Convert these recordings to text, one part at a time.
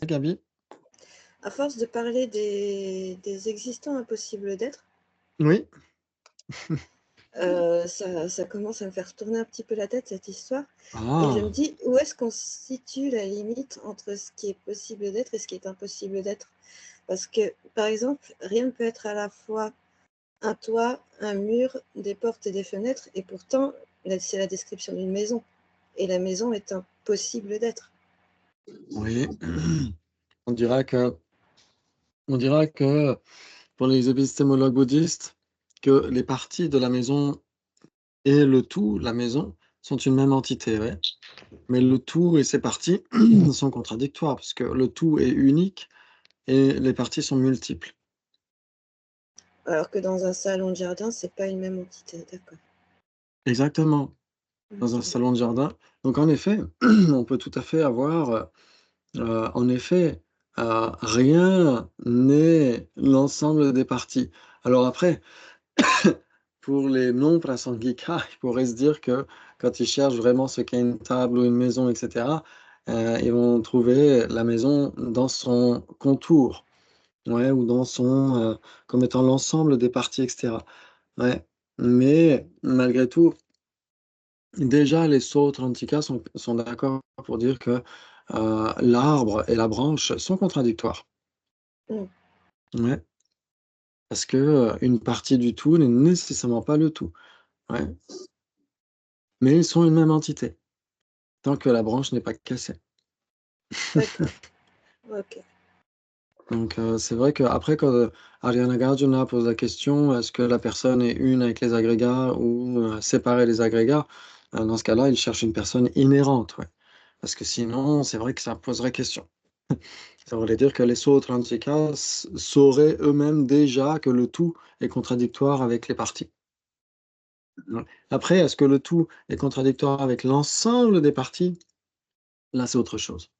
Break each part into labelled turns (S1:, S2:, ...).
S1: Gabi?
S2: À force de parler des existants impossibles d'être,
S1: Oui.
S2: ça commence à me faire tourner un petit peu la tête, cette histoire, et je me
S1: Ah!
S2: dis: où est-ce qu'on situe la limite entre ce qui est possible d'être et ce qui est impossible d'être? Parce que, par exemple, rien ne peut être à la fois un toit, un mur, des portes et des fenêtres, et pourtant, là, c'est la description d'une maison, et la maison est impossible d'être.
S1: Oui. On dira que on dira que pour les épistémologues bouddhistes, que les parties de la maison et le tout, la maison, sont une même entité, ouais. Mais le tout et ses parties sont contradictoires parce que le tout est unique et les parties sont multiples.
S2: Alors que dans un salon de jardin, c'est pas une même entité, d'accord.
S1: Exactement, dans un
S2: OK.
S1: salon de jardin. Donc en effet, on peut tout à fait avoir, en effet, rien n'est l'ensemble des parties. Alors après, pour les non-prasangika, ils pourraient se dire que quand ils cherchent vraiment ce qu'est une table ou une maison et cetera, ils vont trouver la maison dans son contour, ouais, ou dans son, comme étant l'ensemble des parties et cetera. Ouais, mais malgré tout, déjà les Sautrantika sont d'accord pour dire que, l'arbre et la branche sont contradictoires.
S2: Mmh.
S1: Ouais, parce que, une partie du tout n'est nécessairement pas le tout. Ouais, mais ils sont une même entité. Tant que la branche n'est pas cassée.
S2: D'accord, OK.
S1: Donc c'est vrai qu'après quand, Ariana Garjuna pose la question: «Est-ce que la personne est une avec les agrégats ou séparée des agrégats?» Dans ce cas-là, il cherche une personne inhérente, ouais. Parce que sinon, c'est vrai que ça poserait question. Ça voudrait dire que les Sautrantika sauraient eux-mêmes déjà que le tout est contradictoire avec les parties. Ouais. Après, est-ce que le tout est contradictoire avec l'ensemble des parties? Là, c'est autre chose.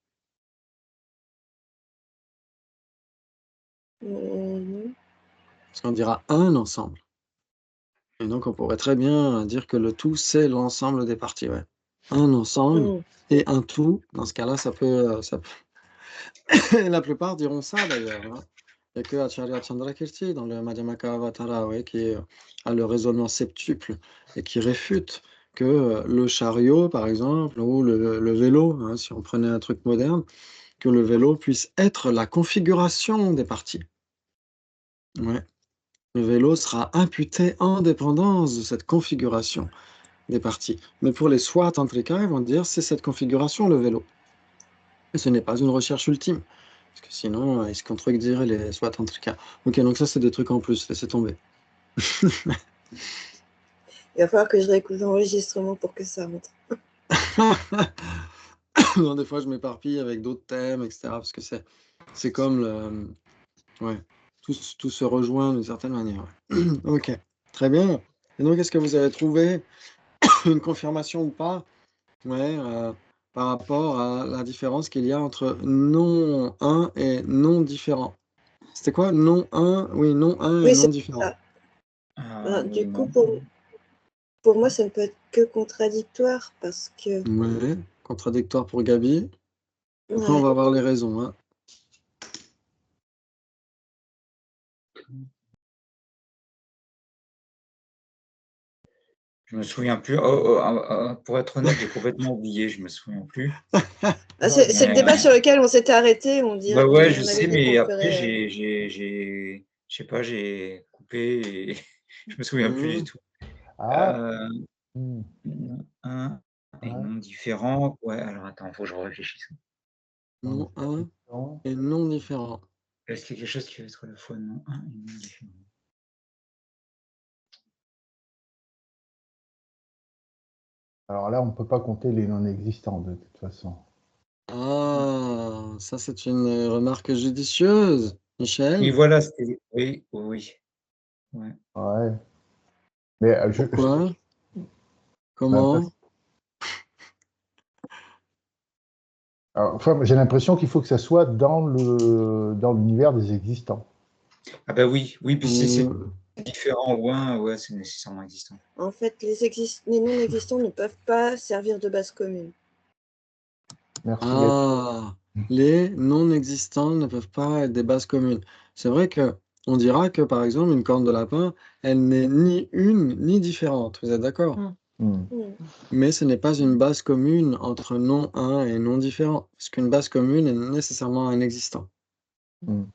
S2: Mmh.
S1: Parce qu'on dira un ensemble. Et donc on pourrait très bien dire que le tout, c'est l'ensemble des parties, ouais. Un ensemble
S2: Mmh.
S1: et un tout, dans ce cas-là, ça peut et la plupart diront ça d'ailleurs, hein. Il y a que Acharya Chandrakirti dans le Madhyamaka-avatara, ouais, qui, a le raisonnement septuple et qui réfute que, le chariot, par exemple, ou le vélo, hein, si on prenait un truc moderne, que le vélo puisse être la configuration des parties. Ouais. Le vélo sera imputé en dépendance de cette configuration des parties. Mais pour les soins tantrika, ils vont dire: «C'est cette configuration, le vélo» et ce n'est pas une recherche ultime, parce que sinon, ils se contrediraient les soins tantrika. OK, donc ça, c'est des trucs en plus, laissez tomber.
S2: Il va falloir que je réécoute l'enregistrement pour que ça rentre.
S1: Non, des fois, je m'éparpille avec d'autres thèmes et cetera, parce que c'est comme le, ouais, tout se rejoint d'une certaine manière, ouais. OK, très bien et donc est-ce que vous avez trouvé une confirmation ou pas, ouais, par rapport à la différence qu'il y a entre non un et non différent? C'était quoi? Non un, oui, non un et
S2: Oui,
S1: non
S2: c'est
S1: différent.
S2: ça. Ben, du coup,
S3: Non.
S2: pour moi, ça ne peut être que contradictoire parce que
S1: Ouais, contradictoire pour Gabi. Après, on
S2: ouais,
S1: va voir les raisons, hein.
S3: Je me souviens plus. Pour être honnête, j'ai complètement oublié, je me souviens plus.
S2: ah, c'est le
S3: Mais
S2: débat sur lequel on s'était arrêté, on
S3: ouais,
S2: dirait
S3: ouais, je
S2: on avait
S3: sais,
S2: dit qu'on
S3: mais après
S2: ferait,
S3: je sais pas, j'ai coupé et je me souviens plus du
S1: Mmh.
S3: tout.
S4: Ah,
S3: Heu,
S4: mmh,
S3: un et
S4: ouais,
S3: non différent. Ouais, alors attends, faut que je réfléchisse.
S4: non
S1: Non un
S4: différent.
S1: et non différent.
S3: Est-ce qu'il y a quelque chose qui va être à la fois non un et non différent?
S4: Alors là, on ne peut pas compter les non existants de toute façon.
S1: Ah! Ça, c'est une, remarque judicieuse,
S3: Oui,
S1: Michel.
S3: voilà, c'était oui, oui, oui, ouais.
S4: Ouais, mais
S1: Pourquoi?
S4: bah,
S1: Comment?
S4: alors, enfin, j'ai l'impression qu'il faut que ça soit dans l'univers des existants.
S3: Ah bah oui, oui, puis si c'est
S1: Mmh,
S3: différent ou un, ouais, c'est nécessairement existant.
S2: en fait, les non-existants ne peuvent pas servir de base commune.
S4: Merci.
S1: ah! les non existants ne peuvent pas être des bases communes. C'est vrai qu'on dira que, par exemple, une corne de lapin, elle n'est ni une ni différente. Vous êtes d'accord?
S4: Hmm.
S1: Mais ce n'est pas une base commune entre non un et non différent, parce qu'une base commune est nécessairement un existant.
S4: Hmm.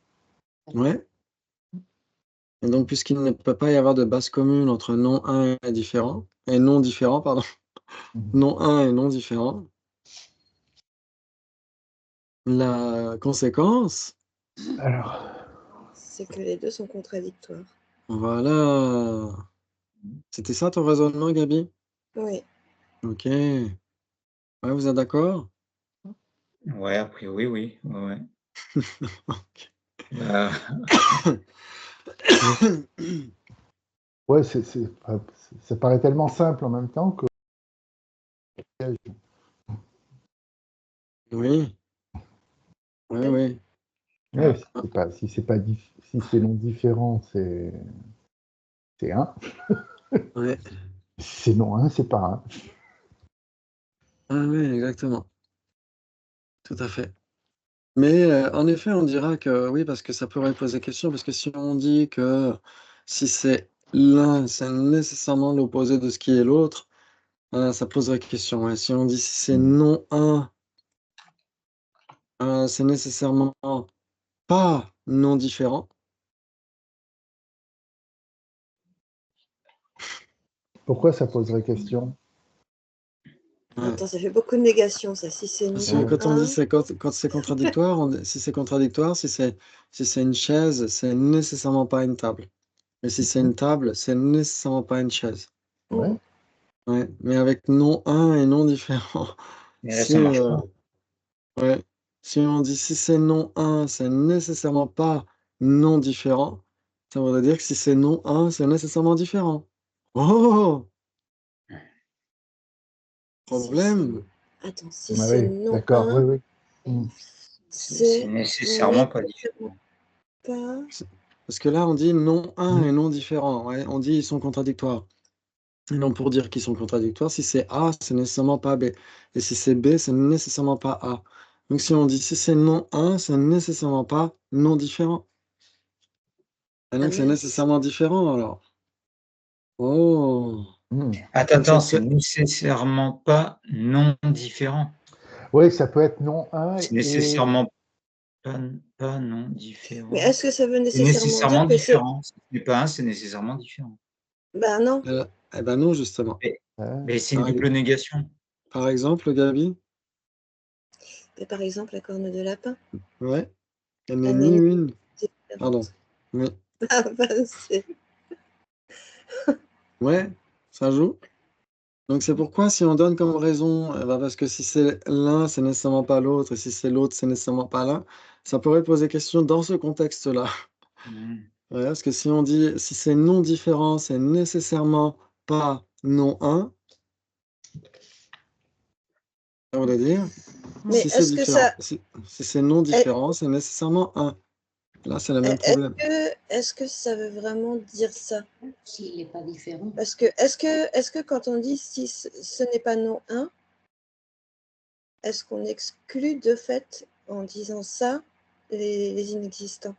S1: Ouais. Et donc, puisqu'il ne peut pas y avoir de base commune entre non un et différent, et non différent, pardon, non un et non différent, la conséquence,
S4: Alors,
S2: C'est que les deux sont contradictoires.
S1: voilà. C'était ça ton raisonnement, Gabi?
S2: Oui.
S1: Ok. Ouais, vous êtes d'accord?
S3: Ouais, a priori, oui. Ouais, ouais.
S1: Ok.
S3: Bah,
S4: ouais, ça paraît tellement simple en même temps que.
S1: Oui, oui, oui.
S4: Ouais,
S1: Ah,
S4: si c'est non différent, c'est 1.
S1: ouais.
S4: Si c'est non 1, c'est pas 1.
S1: Ah oui, exactement. Tout à fait. Mais en effet, on dira que oui, parce que ça pourrait poser question, parce que si on dit que si c'est l'un, c'est nécessairement l'opposé de ce qui est l'autre, ça poserait question. Ouais. Si on dit si c'est non un, c'est nécessairement pas non différent.
S4: Pourquoi ça poserait question?
S1: Ouais.
S2: Attends, ça fait beaucoup de négations, ça. Si c'est
S1: Parce
S2: non
S1: que quand on dit
S2: 1,
S1: quand c'est contradictoire, si c'est contradictoire, si c'est une chaise, c'est nécessairement pas une table. Et si c'est une table, c'est nécessairement pas une chaise.
S4: Ouais.
S1: Ouais. Mais avec non un et non différent,
S3: mais là,
S1: si,
S3: ça marche pas.
S1: ouais, si on dit si c'est non un, c'est nécessairement pas non différent, ça voudrait dire que si c'est non un, c'est nécessairement différent. Oh!
S2: si c'est...
S1: Problème!
S2: Attends, si
S4: Ah
S2: c'est
S4: oui,
S2: non
S4: d'accord,
S2: 1,
S4: oui, oui.
S3: C'est
S2: c'est
S3: nécessairement pas
S2: nécessairement
S3: différent.
S2: pas...
S1: Parce que là, on dit non un et non différent. Ouais, on dit ils sont contradictoires. Et non, pour dire qu'ils sont contradictoires, si c'est A, c'est nécessairement pas B. Et si c'est B, c'est nécessairement pas A. Donc si on dit si c'est non un, c'est nécessairement pas non différent. Et
S2: Ah
S1: donc c'est
S2: mince.
S1: nécessairement différent alors. Oh!
S3: Attends,
S1: Donc ça
S3: attends,
S1: peut
S3: c'est nécessairement pas non différent.
S4: Oui, ça peut être non 1
S3: C'est
S4: et.
S3: nécessairement pas non
S2: Mais
S3: différent.
S2: est-ce que ça veut
S3: C'est
S2: nécessairement dire
S3: nécessairement
S2: que c'est...
S3: différent. Si ce n'est pas un, c'est nécessairement différent.
S2: Ben non.
S1: eh ben non, justement.
S3: Mais c'est une
S1: Par,
S3: double négation.
S1: par exemple, Gabi,
S2: Mais par exemple, la corne de lapin,
S1: ouais, elle n'est
S2: elle
S1: ni
S2: n'est ni
S1: une. Pardon.
S2: différente.
S1: Oui.
S2: Ah ben c'est...
S1: Ouais, ça joue. Donc c'est pourquoi si on donne comme raison, eh ben, parce que si c'est l'un, c'est nécessairement pas l'autre, et si c'est l'autre, c'est nécessairement pas l'un, ça pourrait poser question dans ce contexte-là.
S3: Mmh.
S1: Ouais, parce que si on dit si c'est non différent, c'est nécessairement pas non un, ça voudrait dire
S2: Mais
S1: si c'est
S2: est-ce que
S1: différent,
S2: ça...
S1: si c'est non
S2: Est-
S1: différent, c'est nécessairement un. Là, c'est le même problème.
S2: Est-ce que ça veut vraiment dire ça?
S5: S'il n'est pas différent.
S2: Parce que est-ce que quand on dit si ce n'est pas non 1, est-ce qu'on exclut de fait, en disant ça, les inexistants?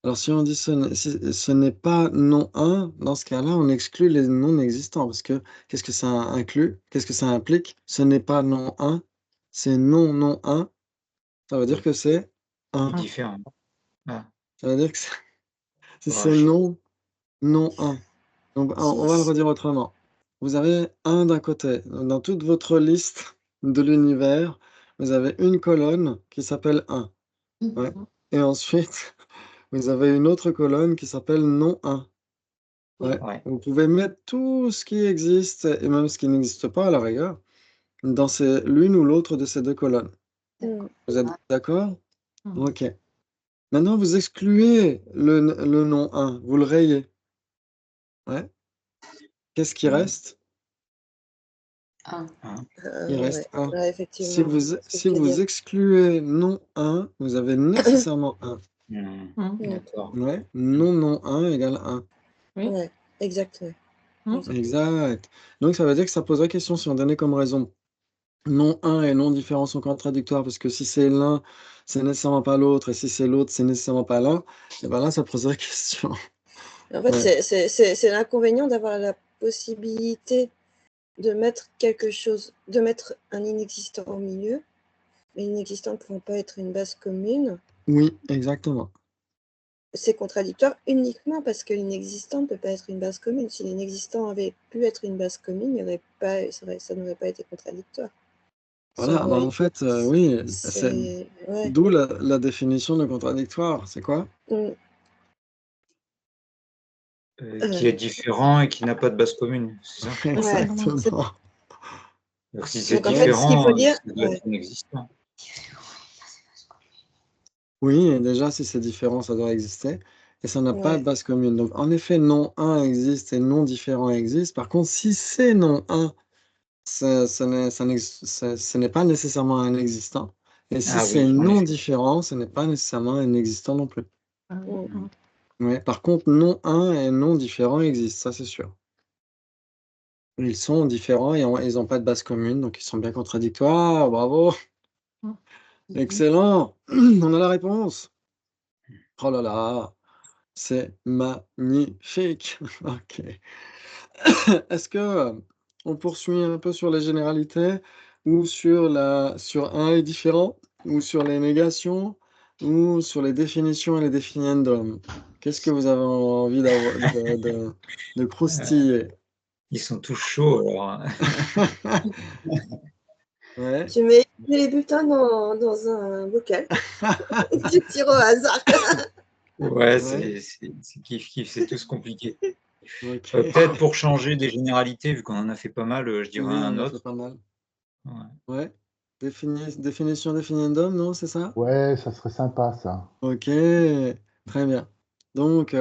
S1: Alors si on dit ce n'est pas non un, dans ce cas-là, on exclut les non existants, parce que qu'est-ce que ça inclut? Qu'est-ce que ça implique? Ce n'est pas non un, c'est non non un, ça veut dire que c'est un.
S3: Différent. Ah,
S1: Ça veut dire que si c'est
S3: vache.
S1: non non un. Donc on va le redire autrement. Vous avez un d'un côté. Dans toute votre liste de l'univers, vous avez une colonne qui s'appelle 1. Ouais. Et ensuite, vous avez une autre colonne qui s'appelle non 1. Ouais.
S3: Ouais.
S1: Vous pouvez mettre tout ce qui existe et même ce qui n'existe pas à la rigueur dans l'une ou l'autre de ces deux colonnes.
S2: Mm.
S1: Vous êtes d'accord? Ok. Maintenant, vous excluez le nom 1, vous le rayez. Ouais. Qu'est-ce qui reste?
S5: Ah,
S1: Il
S2: Ouais,
S1: reste 1.
S2: ouais,
S1: Si
S2: effectivement,
S1: vous,
S2: c'est ce que
S1: si
S2: je veux
S1: vous
S2: dire.
S1: excluez non 1, vous avez nécessairement 1.
S3: Mmh.
S2: Mm.
S3: D'accord.
S1: Ouais. Non 1 égale 1.
S2: Ouais, exact. Ouais. Exact.
S1: Exact. Donc ça veut dire que ça poserait question si on donnait comme raison non un et non différent sont contradictoires, parce que si c'est l'un, c'est nécessairement pas l'autre, et si c'est l'autre, c'est nécessairement pas l'un, et ben là, ça poserait question.
S2: En fait,
S1: Ouais.
S2: c'est l'inconvénient d'avoir la possibilité de mettre quelque chose, de mettre un inexistant au milieu, mais l'inexistant ne pouvant pas être une base commune.
S1: Oui, exactement.
S2: C'est contradictoire uniquement parce que l'inexistant ne peut pas être une base commune. Si l'inexistant avait pu être une base commune, il y aurait pas, ça n'aurait pas été contradictoire. Ça
S1: Voilà, bah
S2: aurait
S1: en
S2: été.
S1: fait, oui,
S2: C'est. Ouais.
S1: d'où la définition de contradictoire. C'est quoi?
S2: Mm.
S3: Qui est différent et qui n'a pas de base commune, c'est ça?
S2: Ouais.
S1: Exactement.
S3: Donc si c'est
S2: Donc en fait, ce qu'il faut
S3: différent,
S2: dire,
S3: ça doit être inexistant.
S1: Oui, et déjà, si c'est différent, ça doit exister. Et ça n'a pas
S2: ouais.
S1: de base commune. Donc, en effet, non un existe et non différent existe. Par contre, si c'est non un, ce n'est pas nécessairement un existant. Et si
S3: Ah
S1: c'est
S3: oui, en
S1: non
S3: effet.
S1: différent, ce n'est pas nécessairement un existant non plus.
S2: Mm.
S1: Ouais. Par contre, non un et non différent existent, ça c'est sûr. Ils sont différents et ils n'ont pas de base commune, donc ils sont bien contradictoires. Bravo, excellent. On a la réponse. Oh là là, c'est magnifique. Ok. Est-ce que on poursuit un peu sur les généralités ou sur un et différent ou sur les négations ou sur les définitions et les définiendums? Qu'est-ce que vous avez envie de croustiller?
S3: Ils sont tous chauds alors, hein.
S1: Ouais.
S2: Tu mets les bulletins dans un bocal. Tu tires au hasard.
S3: Ouais,
S1: Ouais.
S3: c'est kiff-kiff, c'est tous compliqué.
S1: OK.
S3: Peut-être pour changer des généralités, vu qu'on en a fait pas mal, je dirais
S1: Oui, on
S3: un
S1: en a fait
S3: autre.
S1: pas mal.
S3: Ouais.
S1: Ouais. Définition, définiendum, non, c'est ça?
S4: Ouais, ça serait sympa, ça.
S1: OK, très bien. Donc,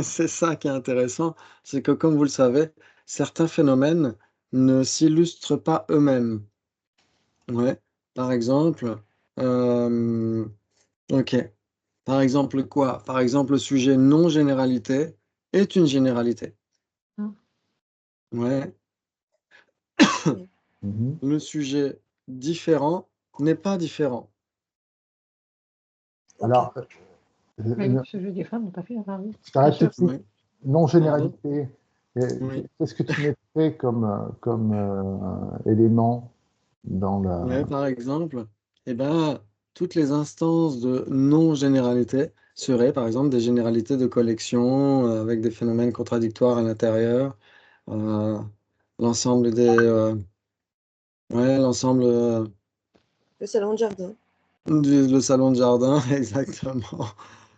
S1: c'est ça qui est intéressant, c'est que comme vous le savez, certains phénomènes ne s'illustrent pas eux-mêmes. Ouais. Par exemple, OK. Par exemple quoi? Par exemple, le sujet non-généralité est une généralité. Ouais.
S4: Mhm.
S1: Le sujet différent n'est pas différent.
S2: Ok.
S4: Alors,
S6: Ce jeu des femmes n'est pas fait, oui.
S4: je t'arrête tout de suite.
S1: Oui. Pardon?
S4: Non-généralité.
S1: Oui.
S4: Qu'est-ce que tu mettrais comme élément dans
S1: Ouais,
S4: la...
S1: par exemple, eh ben, toutes les instances de non-généralité seraient, par exemple, des généralités de collection avec des phénomènes contradictoires à l'intérieur. euh, l'ensemble l'ensemble
S2: Le salon de jardin.
S1: le salon de jardin, exactement.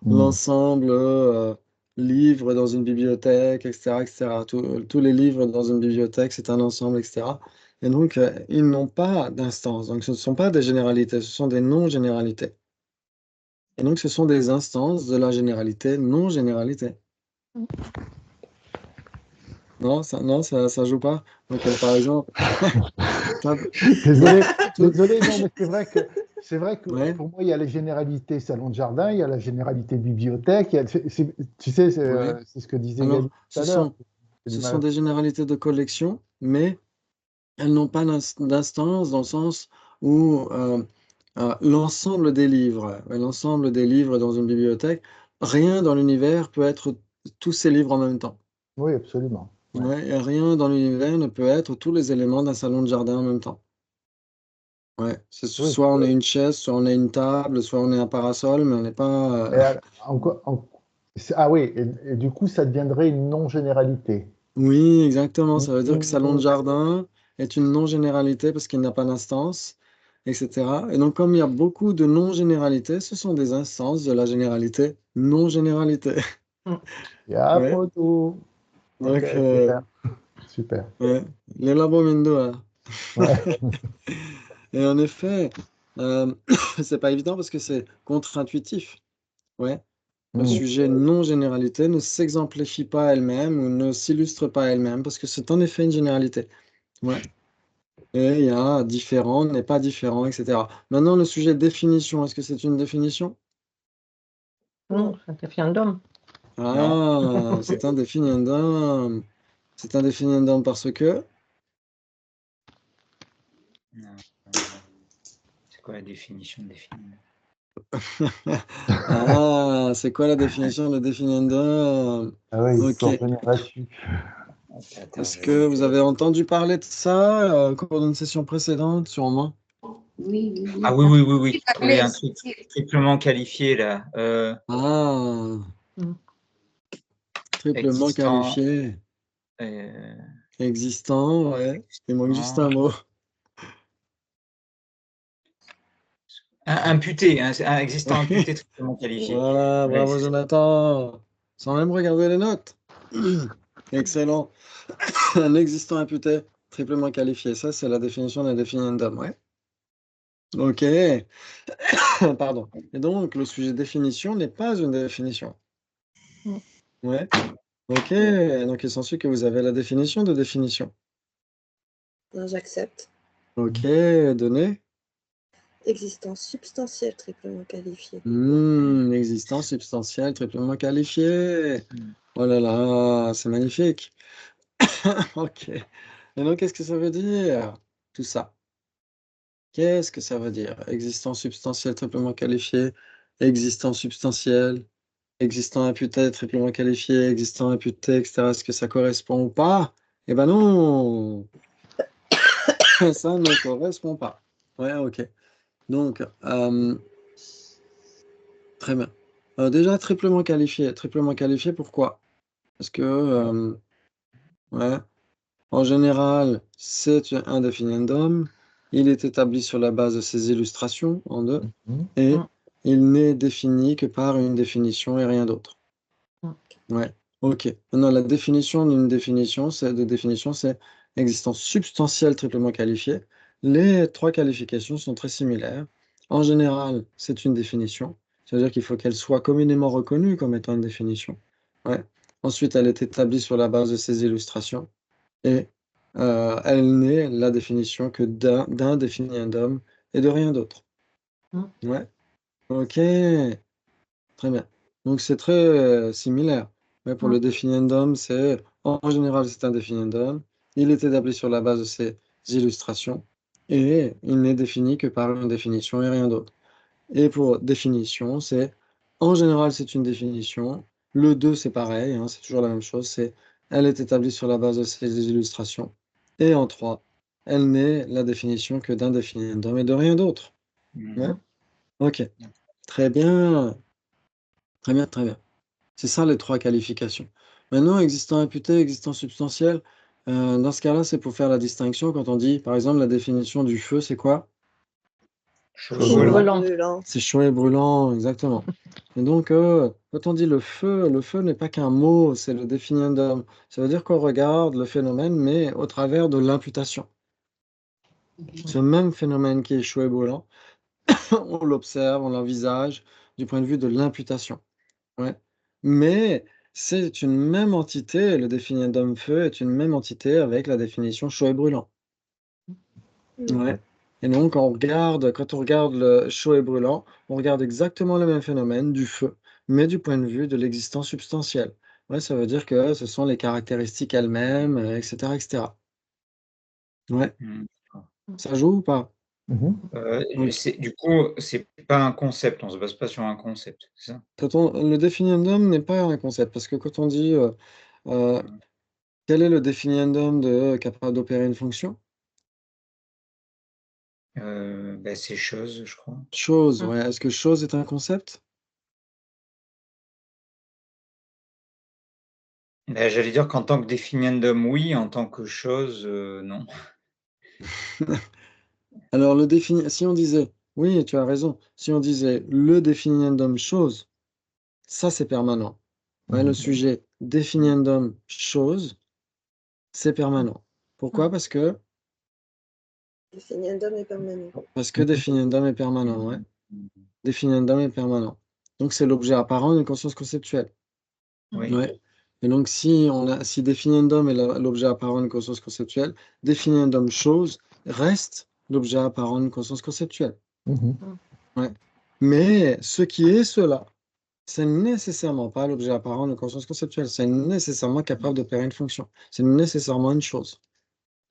S4: Hmm.
S1: L'ensemble livres dans une bibliothèque, etc., etc. Tous les livres dans une bibliothèque, c'est un ensemble, etc. Et donc, ils n'ont pas d'instance. Donc, ce ne sont pas des généralités, ce sont des non-généralités. Et donc, ce sont des instances de la généralité, non-généralité. Non, ça joue pas. Donc, par exemple, t'as-
S4: Désolé,
S1: tout-
S4: désolé, non, mais c'est vrai que
S1: ouais,
S4: pour moi, il y a les généralités salon de jardin, il y a la généralité bibliothèque, tu sais,
S1: ouais.
S4: c'est ce que disait Gaël
S1: Alors,
S4: tout à l'heure. J'ai du
S1: ce
S4: mal
S1: sont
S4: à-
S1: des généralités de collection, mais elles n'ont pas d'instance dans le sens où l'ensemble des livres, l'ensemble des livres dans une bibliothèque, rien dans l'univers peut être tous ces livres en même temps.
S4: Oui, absolument. Ouais.
S1: Ouais, et rien dans l'univers ne peut être tous les éléments d'un salon de jardin en même temps. Ouais,
S4: Oui.
S1: soit on est une chaise, soit on est une table, soit on est un parasol, mais on n'est pas.
S4: Et ah oui, et du coup, ça deviendrait une non-généralité.
S1: Oui, exactement. Ça veut dire que salon de
S4: Mhm.
S1: jardin est une non-généralité parce qu'il n'a pas d'instance, etc. Et donc, comme il y a beaucoup de non-généralités, ce sont des instances de la généralité non-généralité.
S4: Et à
S1: Ouais.
S4: photo. Ok,
S1: Donc,
S4: super, super.
S1: ouais. Les labos Mindo, là.
S4: Ouais.
S1: Et en effet, euh, c'est pas évident parce que c'est contre-intuitif. Ouais. Le
S4: Mm.
S1: sujet non-généralité ne s'exemplifie pas elle-même ou ne s'illustre pas elle-même parce que c'est en effet une généralité. Ouais. Et il y a différent, n'est pas différent, etc. Maintenant, le sujet définition, est-ce que c'est une définition?
S6: Non, c'est un référendum.
S3: Non.
S1: Ah, c'est un définiendum. C'est un définiendum parce que
S3: Non. C'est quoi la définition de définir?
S1: Ah, c'est quoi la définition de définiendum?
S4: Ah oui, il
S1: Ok.
S4: faut revenir là-dessus.
S3: Attends,
S1: Est-ce que vous avez entendu parler de ça au cours d'une session précédente, sûrement?
S5: Oui, oui,
S3: Ah
S5: oui.
S3: oui, oui, oui, oui.
S5: La
S3: Oui,
S5: clé,
S3: un truc triplement qualifié, là.
S1: Ah,
S6: Mm.
S1: triplement
S3: Existant.
S1: qualifié.
S3: euh,
S1: Existant, ouais. Il manque juste un mot.
S3: Imputé, un existant imputé triplement qualifié.
S1: Voilà,
S3: Ouais,
S1: bravo
S3: c'est ça.
S1: Jonathan. Sans même regarder les notes. Excellent. Un existant imputé triplement qualifié. Ça, c'est la définition d'un définiendum, ouais. Ok. Pardon. Et donc, le sujet définition n'est pas une définition.
S6: Mm.
S1: Ouais. Ok. Donc, il s'ensuit que vous avez la définition de définition.
S2: Non, j'accepte.
S1: Ok. Donné.
S2: Existence substantielle triplement qualifiée.
S1: Existence substantielle triplement qualifiée.
S3: Mm.
S1: Oh là là, c'est magnifique. Ok. Et donc, qu'est-ce que ça veut dire, tout ça? Qu'est-ce que ça veut dire? Existence substantielle triplement qualifiée, existence substantielle, existant imputé triplement qualifié, existant imputé, etc. Est-ce que ça correspond ou pas? Eh ben non, ça ne correspond pas. Ouais, ok. Donc, très bien. Déjà, triplement qualifié. Triplement qualifié, pourquoi? Parce que, ouais, en général, c'est un définiendum. Il est établi sur la base de ces illustrations en deux.
S4: Mhm.
S1: Et
S6: Mm.
S1: il n'est défini que par une définition et rien d'autre.
S6: Mm.
S1: Ouais, ok. Maintenant, la définition d'une définition, c'est existence substantielle triplement qualifiée. Les trois qualifications sont très similaires. En général, c'est une définition. C'est-à-dire qu'il faut qu'elle soit communément reconnue comme étant une définition. Ouais. Ensuite, elle est établie sur la base de ces illustrations. Et elle n'est la définition que d'un définiendum et de rien d'autre.
S6: Mm.
S1: Ouais. Ok, très bien. Donc c'est très similaire. Mais pour
S6: Mm.
S1: le définiendum, en général, c'est un définiendum. Il est établi sur la base de ces illustrations et il n'est défini que par une définition et rien d'autre. Et pour définition, en général, c'est une définition. Le 2, c'est pareil, hein, c'est toujours la même chose. Elle est établie sur la base de ces illustrations. Et en 3, elle n'est la définition que d'un définiendum et de rien d'autre. Ouais.
S3: Mhm.
S1: Ok, très bien. Très bien, très bien. C'est ça les trois qualifications. Maintenant, existant imputé, existant substantiel, dans ce cas-là, c'est pour faire la distinction. Quand on dit, par exemple, la définition du feu, c'est quoi?
S3: Chaud
S6: Chaud
S3: brûlant.
S6: brûlant.
S2: Brûlant.
S1: C'est chaud et brûlant, exactement. Et donc, quand on dit le feu n'est pas qu'un mot, c'est le définiendum. Ça veut dire qu'on regarde le phénomène, mais au travers de l'imputation. Ce même phénomène qui est chaud et brûlant, on l'observe, on l'envisage du point de vue de l'imputation. Ouais. Mais c'est une même entité, le définiendum feu est une même entité avec la définition chaud et brûlant. Ouais. Et donc, quand on regarde le chaud et brûlant, on regarde exactement le même phénomène du feu, mais du point de vue de l'existence substantielle. Ouais, ça veut dire que ce sont les caractéristiques elles-mêmes, etc., etc. Ouais,
S3: Mhm.
S1: ça joue ou pas?
S4: Mhm.
S1: Ok.
S3: Du coup, c'est pas un concept, on se base pas sur un concept, c'est ça?
S1: Le définiendum n'est pas un concept, parce que quand on dit euh,
S3: Mhm.
S1: quel est le définiendum capable d'opérer une fonction?
S3: C'est chose, je crois.
S1: Chose,
S6: Mm.
S1: ouais. Est-ce que chose est un concept?
S3: J'allais dire qu'en tant que définiendum, oui, en tant que chose, non.
S1: Alors, si on disait, oui, tu as raison, si on disait le définiendum chose, ça c'est permanent. Ouais, le
S4: Mhm.
S1: sujet définiendum chose, c'est permanent. Pourquoi?
S2: Définiendum est permanent.
S1: Parce que définiendum est permanent, ouais. Définiendum est permanent. Donc, c'est l'objet apparent d'une conscience conceptuelle.
S3: Oui.
S1: Ouais. Et donc, si définiendum est l'objet apparent d'une conscience conceptuelle, définiendum chose reste l'objet apparent d'une conscience conceptuelle.
S4: Mhm.
S1: Ouais. Mais ce qui est cela, c'est nécessairement pas l'objet apparent de conscience conceptuelle. C'est nécessairement capable d'opérer une fonction. C'est nécessairement une chose.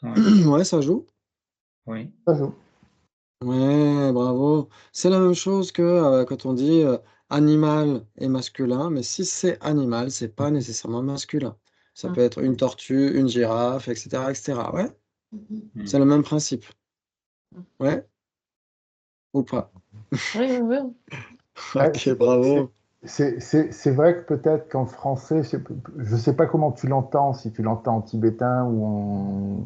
S3: Ouais.
S1: Ouais, ça joue.
S3: Oui.
S4: Ça joue.
S1: Ouais, bravo. C'est la même chose que quand on dit animal et masculin, mais si c'est animal, c'est pas nécessairement masculin. Ça peut être une tortue, une girafe, etc., etc. Ouais,
S5: Mhm.
S1: c'est le même principe. Ouais, ou pas?
S6: Oui, oui, oui.
S4: Ouais,
S1: Ok, bravo.
S4: c'est vrai que peut-être qu'en français, je sais pas comment tu l'entends, si tu l'entends en tibétain ou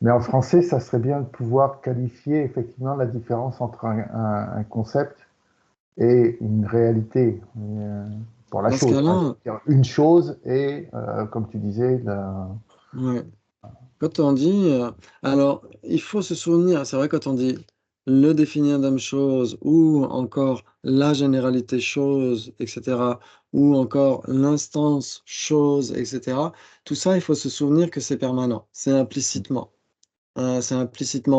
S4: mais en français, ça serait bien de pouvoir qualifier effectivement la différence entre un concept et une réalité pour la
S1: Dans ce
S4: chose, hein.
S1: cas-là,
S4: C'est-à-dire une chose et, comme tu disais,
S1: ouais. Quand on dit, alors, il faut se souvenir, c'est vrai, quand on dit le définiendum chose ou encore la généralité chose, etc., ou encore l'instance chose, etc., tout ça, il faut se souvenir que c'est permanent, c'est implicitement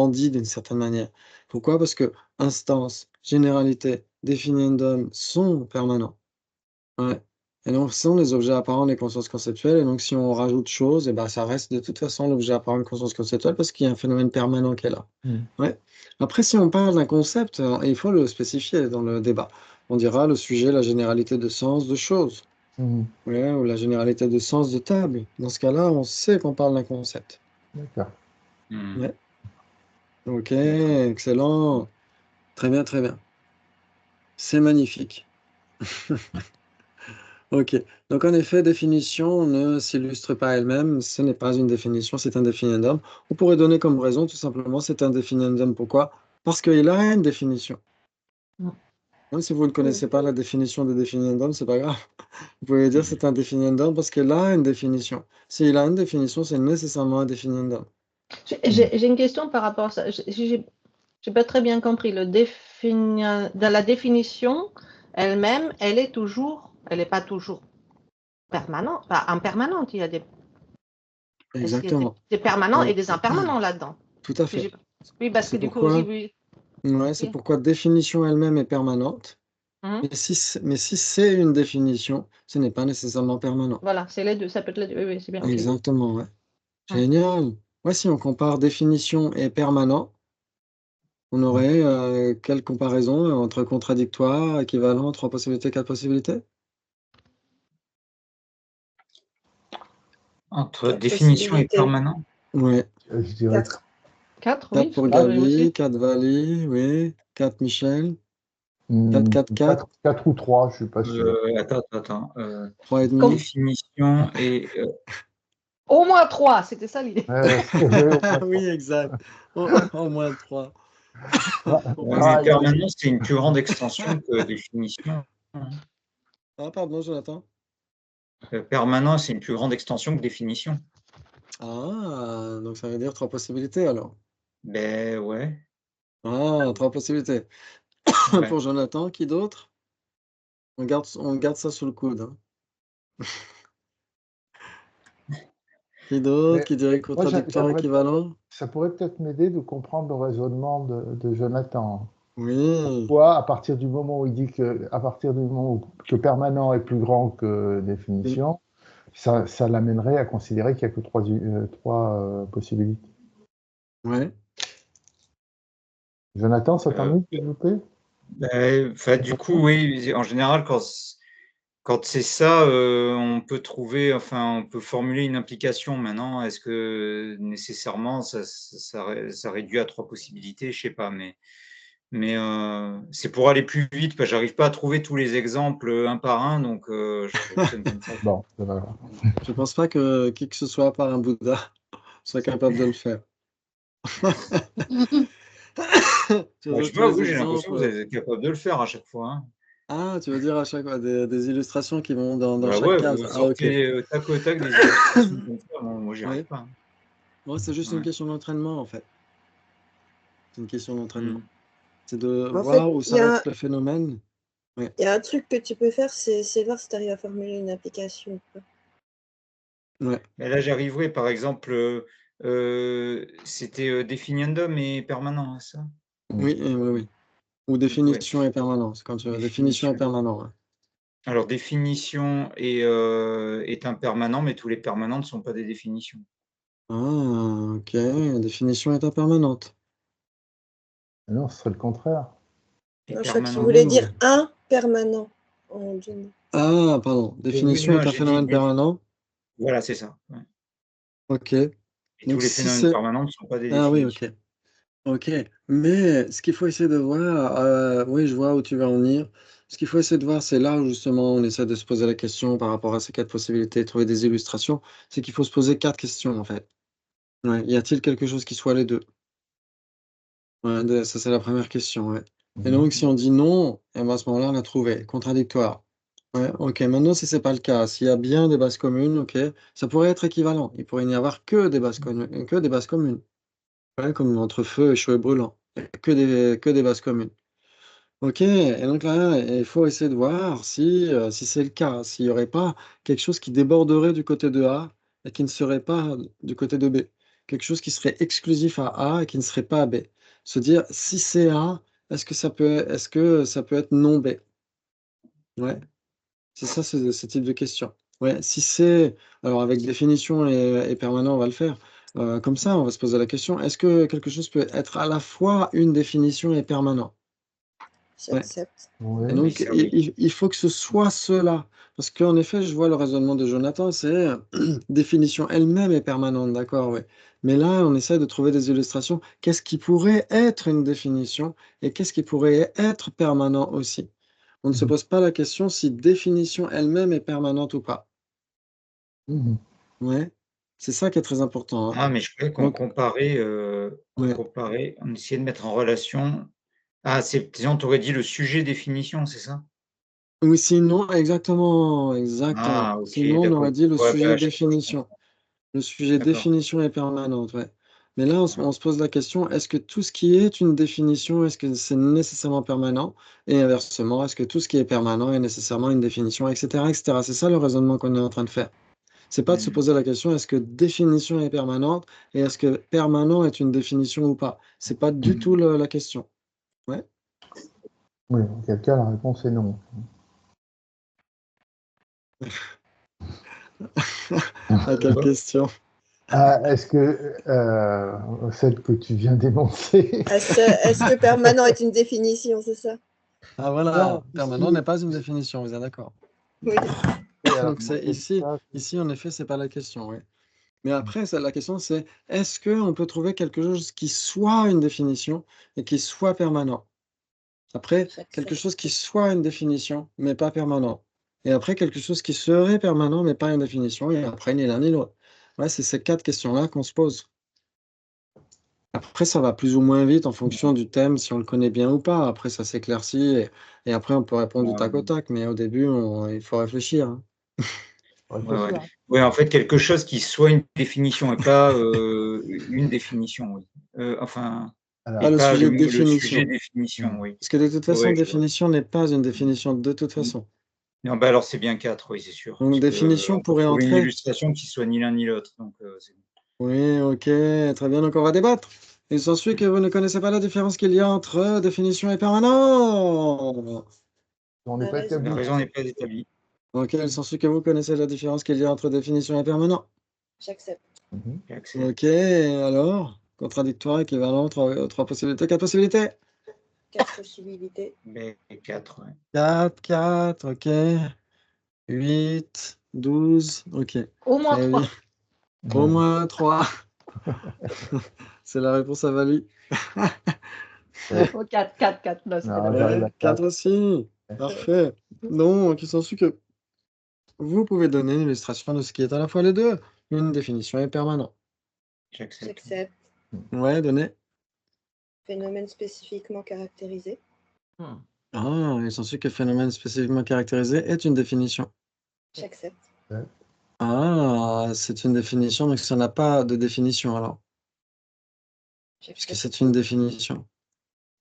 S1: dit d'une certaine manière. Pourquoi? Parce que instance, généralité, définiendum sont permanents. Ouais, et donc ce sont les objets apparents des consciences conceptuelles et donc si on rajoute chose et ben, ça reste de toute façon l'objet apparent de conscience conceptuelle parce qu'il y a un phénomène permanent qui est là. Ouais. Après si on parle d'un concept, il faut le spécifier dans le débat. On dira le sujet, la généralité de sens de chose,
S4: Mhm.
S1: ouais, ou la généralité de sens de table. Dans ce cas-là, on sait qu'on parle d'un concept.
S4: D'accord.
S1: Ouais. OK,
S3: D'accord.
S1: excellent. Très bien, très bien. C'est magnifique. OK. Donc en effet, définition ne s'illustre pas elle-même, ce n'est pas une définition, c'est un définiendum. On pourrait donner comme raison tout simplement, c'est un définiendum. Pourquoi? Parce qu'il a une définition.
S6: Mm.
S1: Même si vous ne connaissez pas la définition de définiendum, c'est pas grave. Vous pouvez dire c'est un définiendum parce qu'il a une définition. S'il a une définition, c'est nécessairement un définiendum.
S6: J'ai une question par rapport à ça. J'ai pas très bien compris. Dans la définition elle-même, elle n'est pas toujours permanente, pas impermanente. Est-ce qu'il y a
S1: Exactement.
S6: des permanents et
S1: Alors,
S6: des impermanents là-dedans?
S1: tout à
S6: Si
S1: fait.
S6: Oui, parce que
S1: C'est
S6: du coup aussi,
S1: pourquoi,
S6: oui.
S1: ouais, c'est
S6: Oui.
S1: pourquoi définition elle-même est permanente.
S6: Mhm.
S1: Mais si c'est une définition, ce n'est pas nécessairement permanent.
S6: Voilà, c'est les deux. Ça peut être les deux. Oui, oui, c'est bien. Ok.
S1: Exactement, ouais.
S6: Mhm.
S1: Génial. Ouais, si on compare définition et permanent, on aurait quelle comparaison entre contradictoire, équivalent, trois possibilités, quatre possibilités?
S3: Entre
S2: 4
S3: définition et
S2: possibilités.
S3: permanent.
S1: Ouais.
S4: Je dirais
S2: 4.
S6: 4,
S1: 4
S6: oui,
S1: pour
S6: oui
S1: Gabi,
S6: aussi.
S1: 4 Vali, oui. 4 Michel, 4, 4, 4,
S4: 4 ou 3, je suis pas sûr.
S3: Attends.
S1: 3 et
S6: Comme
S1: demi.
S3: Définition et
S6: au moins 3, c'était ça l'idée.
S4: Oui, au moins
S1: Oui,
S4: 3.
S1: exact. Au moins 3.
S3: ouais, mais
S4: Il y a
S3: permanent, c'est une plus grande extension que définition.
S1: Ah, pardon, Jonathan.
S3: Permanent, c'est une plus grande extension que définition.
S1: Ah, donc ça veut dire trois possibilités alors.
S3: Ben ouais.
S1: Ah, trois possibilités.
S3: Ouais.
S1: Pour Jonathan, qui d'autre? On garde ça sous le coude, hein. Qui d'autre?
S4: Mais
S1: Qui dirait
S4: moi,
S1: contradictoire équivalent?
S4: ça pourrait peut-être m'aider de comprendre le raisonnement de Jonathan.
S1: Oui,
S4: Pourquoi, à partir du moment où il dit à partir du moment que permanent est plus grand que
S1: oui,
S4: définition, ça l'amènerait à considérer qu'il n'y a que trois possibilités.
S1: ouais.
S4: Jonathan, ça
S3: Euh,
S4: t'ennuie, s'il vous plaît?
S3: du coup, oui, en général, quand c'est ça, on peut on peut formuler une implication. Maintenant, est-ce que nécessairement ça réduit à trois possibilités? Je sais pas, mais c'est pour aller plus vite, parce que j'arrive pas à trouver tous les exemples un par un, donc je fonctionne comme ça.
S4: Bon, c'est pas grave.
S1: Je pense pas que qui que ce soit, à part un Bouddha, soit capable de le faire. Tu
S3: Moi, je
S1: veux
S3: sais
S1: tous
S3: pas,
S1: les
S3: vous, j'ai l'impression que vous
S1: exemples.
S3: êtes capable de le faire à chaque fois, hein.
S1: Ah, tu veux dire à chaque fois des illustrations qui vont dans
S3: Bah
S1: chaque
S3: ouais,
S1: case.
S3: vous
S1: Ah, ok.
S3: sortez tac au tac des illustrations comme ça. Moi, j'y arrive
S1: Oui.
S3: pas, hein.
S1: Moi, c'est juste une
S3: Ouais.
S1: question d'entraînement, en fait. C'est une question d'entraînement.
S3: Mm.
S1: C'est de
S2: En fait,
S1: voir où s'arrête le phénomène. Ouais.
S2: il y a un truc que tu peux faire, c'est voir si tu arrives à formuler une application ou pas.
S1: Ouais.
S3: Mais là, j'arriverai, par exemple, c'était définiendum et permanent, hein, ça?
S1: Oui, oui, oui. Ou
S3: Ouais,
S1: définition et permanence, quand tu veux. Définition et
S3: définition.
S1: permanent, ouais.
S3: Alors, définition est un permanent, mais tous les permanents ne sont pas des définitions.
S1: Ah, ok. La définition est impermanente.
S4: Non, ce serait le contraire.
S3: Et
S2: Non, je crois qu'il
S3: permanent.
S2: voulait dire impermanent en deux mots.
S1: Ah, pardon.
S3: Oui,
S1: Définition
S3: non,
S1: est un
S3: j'ai
S1: phénomène
S3: dit.
S1: permanent.
S3: Voilà, c'est ça. Ouais.
S1: Ok.
S3: Et
S1: Donc
S3: tous les
S1: si
S3: phénomènes
S1: c'est...
S3: permanents ne sont pas des
S1: Ah oui,
S3: définitions.
S1: ok. Ok. Mais ce qu'il faut essayer de voir, oui, je vois où tu vas en venir. Ce qu'il faut essayer de voir, c'est là où justement on essaie de se poser la question par rapport à ces quatre possibilités, trouver des illustrations. C'est qu'il faut se poser quatre questions en fait. Ouais. Y a-t-il quelque chose qui soit les deux? Ouais, ça c'est la première question. Ouais. Et donc si on dit non, et ben, à ce moment-là on a trouvé contradictoire. Ouais, ok. Maintenant si c'est pas le cas, s'il y a bien des bases communes, ok, ça pourrait être équivalent. Il pourrait n'y avoir que des bases communes. Ouais, comme entre feu et chaud et brûlant. Que des bases communes. OK, et donc là, il faut essayer de voir si c'est le cas, s'il n'y aurait pas quelque chose qui déborderait du côté de A et qui ne serait pas du côté de B. Quelque chose qui serait exclusif à A et qui ne serait pas à B. Se dire: «Si c'est A, est-ce que ça peut être non B?» Ouais, c'est ça ce type de question. Ouais, si c'est alors avec définition et permanent, on va le faire. Comme ça, on va se poser la question: «Est-ce que quelque chose peut être à la fois une définition et permanent?» Ouais.
S2: J'accepte.
S1: Et
S4: Oui.
S3: Oui,
S1: donc,
S3: ça, oui.
S1: il faut que ce soit cela. Parce qu'en effet, je vois le raisonnement de Jonathan, c'est définition elle-même est permanente, d'accord, ouais. Mais là, on essaie de trouver des illustrations. Qu'est-ce qui pourrait être une définition et qu'est-ce qui pourrait être permanent aussi? On ne se
S4: Mhm.
S1: pose pas la question si définition elle-même est permanente ou pas.
S4: Mhm.
S1: Ouais, c'est ça qui est très important, hein.
S3: Ah, mais je croyais qu'on
S1: Donc,
S3: comparait,
S1: ouais.
S3: on essayait de mettre en relation. Ah, c'est disons, tu aurais dit le sujet définition, c'est ça?
S1: Oui, sinon, exactement, exactement.
S3: Ah, OK,
S1: Sinon, on aurait
S3: d'accord.
S1: dit le
S3: Ouais,
S1: sujet
S3: bah, je sais pas, je
S1: définition.
S3: comprends.
S1: Le sujet
S3: D'accord.
S1: définition est permanente, ouais. Mais là,
S3: Voilà.
S1: on se pose la question, est-ce que tout ce qui est une définition, est-ce que c'est nécessairement permanent? Et inversement, est-ce que tout ce qui est permanent est nécessairement une définition, et cetera, et cetera. C'est ça le raisonnement qu'on est en train de faire. C'est pas de se
S3: Mmh.
S1: poser la question, est-ce que définition est permanente et est-ce que permanent est une définition ou pas? C'est pas du tout la question. Ouais.
S4: Oui, en quel cas, la réponse est non.
S1: À quelle
S3: Pourquoi?
S1: question?
S4: Ah, est-ce que celle que tu viens d'énoncer?
S2: Est-ce que permanent est une définition, c'est ça?
S1: Ah voilà,
S4: Non,
S1: permanent
S4: si.
S1: n'est pas une définition, vous êtes d'accord.
S2: Oui.
S4: Et alors,
S1: Donc
S4: dans
S1: c'est
S4: quel cas,
S1: ici en effet, c'est pas la question, ouais. Mais après, la question c'est, est-ce qu'on peut trouver quelque chose qui soit une définition et qui soit permanent? Après, quelque
S2: J'accepte.
S1: chose qui soit une définition, mais pas permanent. Et après, quelque chose qui serait permanent, mais pas une définition. Et après, ni l'un ni l'autre. Ouais, c'est ces quatre questions-là qu'on se pose. Après, ça va plus ou moins vite en fonction du thème, si on le connaît bien ou pas. Après, ça s'éclaircit et après, on peut répondre du
S3: Ouais,
S1: tac au tac. Mais au début, il faut réfléchir, hein.
S3: ouais, ouais.
S4: réfléchir.
S3: Ouais, en fait, quelque chose qui soit une définition et pas, une définition, oui. Enfin,
S1: Ah,
S3: et
S4: Alors,
S1: le
S3: pas
S1: sujet de
S3: le sujet
S1: définition.
S3: définition, oui.
S1: Parce que de toute
S3: Ouais,
S1: façon,
S3: ouais, je vois.
S1: définition n'est pas une définition de toute
S3: Mmh.
S1: façon.
S3: Non, bah, alors c'est bien 4, oui, c'est sûr.
S1: Donc
S3: Parce que
S1: définition
S3: on peut
S1: pourrait
S3: trouver une
S1: entrer.
S3: illustration qui soit ni l'un ni l'autre, donc c'est bon.
S1: Oui, ok, très bien, donc on va débattre. Il s'ensuit que vous ne connaissez pas la différence qu'il y a entre définition et permanent.
S4: on n'est
S2: La
S4: pas
S2: raison
S3: La
S2: n'est
S4: établi.
S2: pas
S3: raison n'est pas
S2: établie.
S3: établie.
S1: Ok, il s'ensuit que vous connaissez la différence qu'il y a entre définition et permanent.
S2: J'accepte.
S4: Mhm.
S3: J'accepte.
S1: Ok, alors, contradictoire, équivalent, trois possibilités, quatre possibilités.
S2: 4 possibilités.
S3: Mais 4, ouais.
S1: 4, ok. 8, 12, ok.
S6: Au moins
S1: Très bien.
S6: 3.
S1: Au
S4: Ouais.
S1: moins 3. C'est la réponse à Vali.
S6: Oh, 4, 4, 4. Là, c'était la
S4: Non,
S6: bonne.
S4: j'arrive à
S1: Ouais, 4
S4: 4.
S1: aussi. Parfait. Donc, il s'ensuit que vous pouvez donner une illustration de ce qui est à la fois les deux. Une définition est permanent.
S3: J'accepte.
S2: J'accepte.
S1: Ouais, donnez.
S2: Phénomène spécifiquement caractérisé.
S6: Hmm.
S1: Ah, il s'ensuit que phénomène spécifiquement caractérisé est une définition.
S2: J'accepte.
S1: Ah, c'est une définition, donc ça n'a pas de définition alors, puisque
S2: J'accepte.
S1: c'est une définition.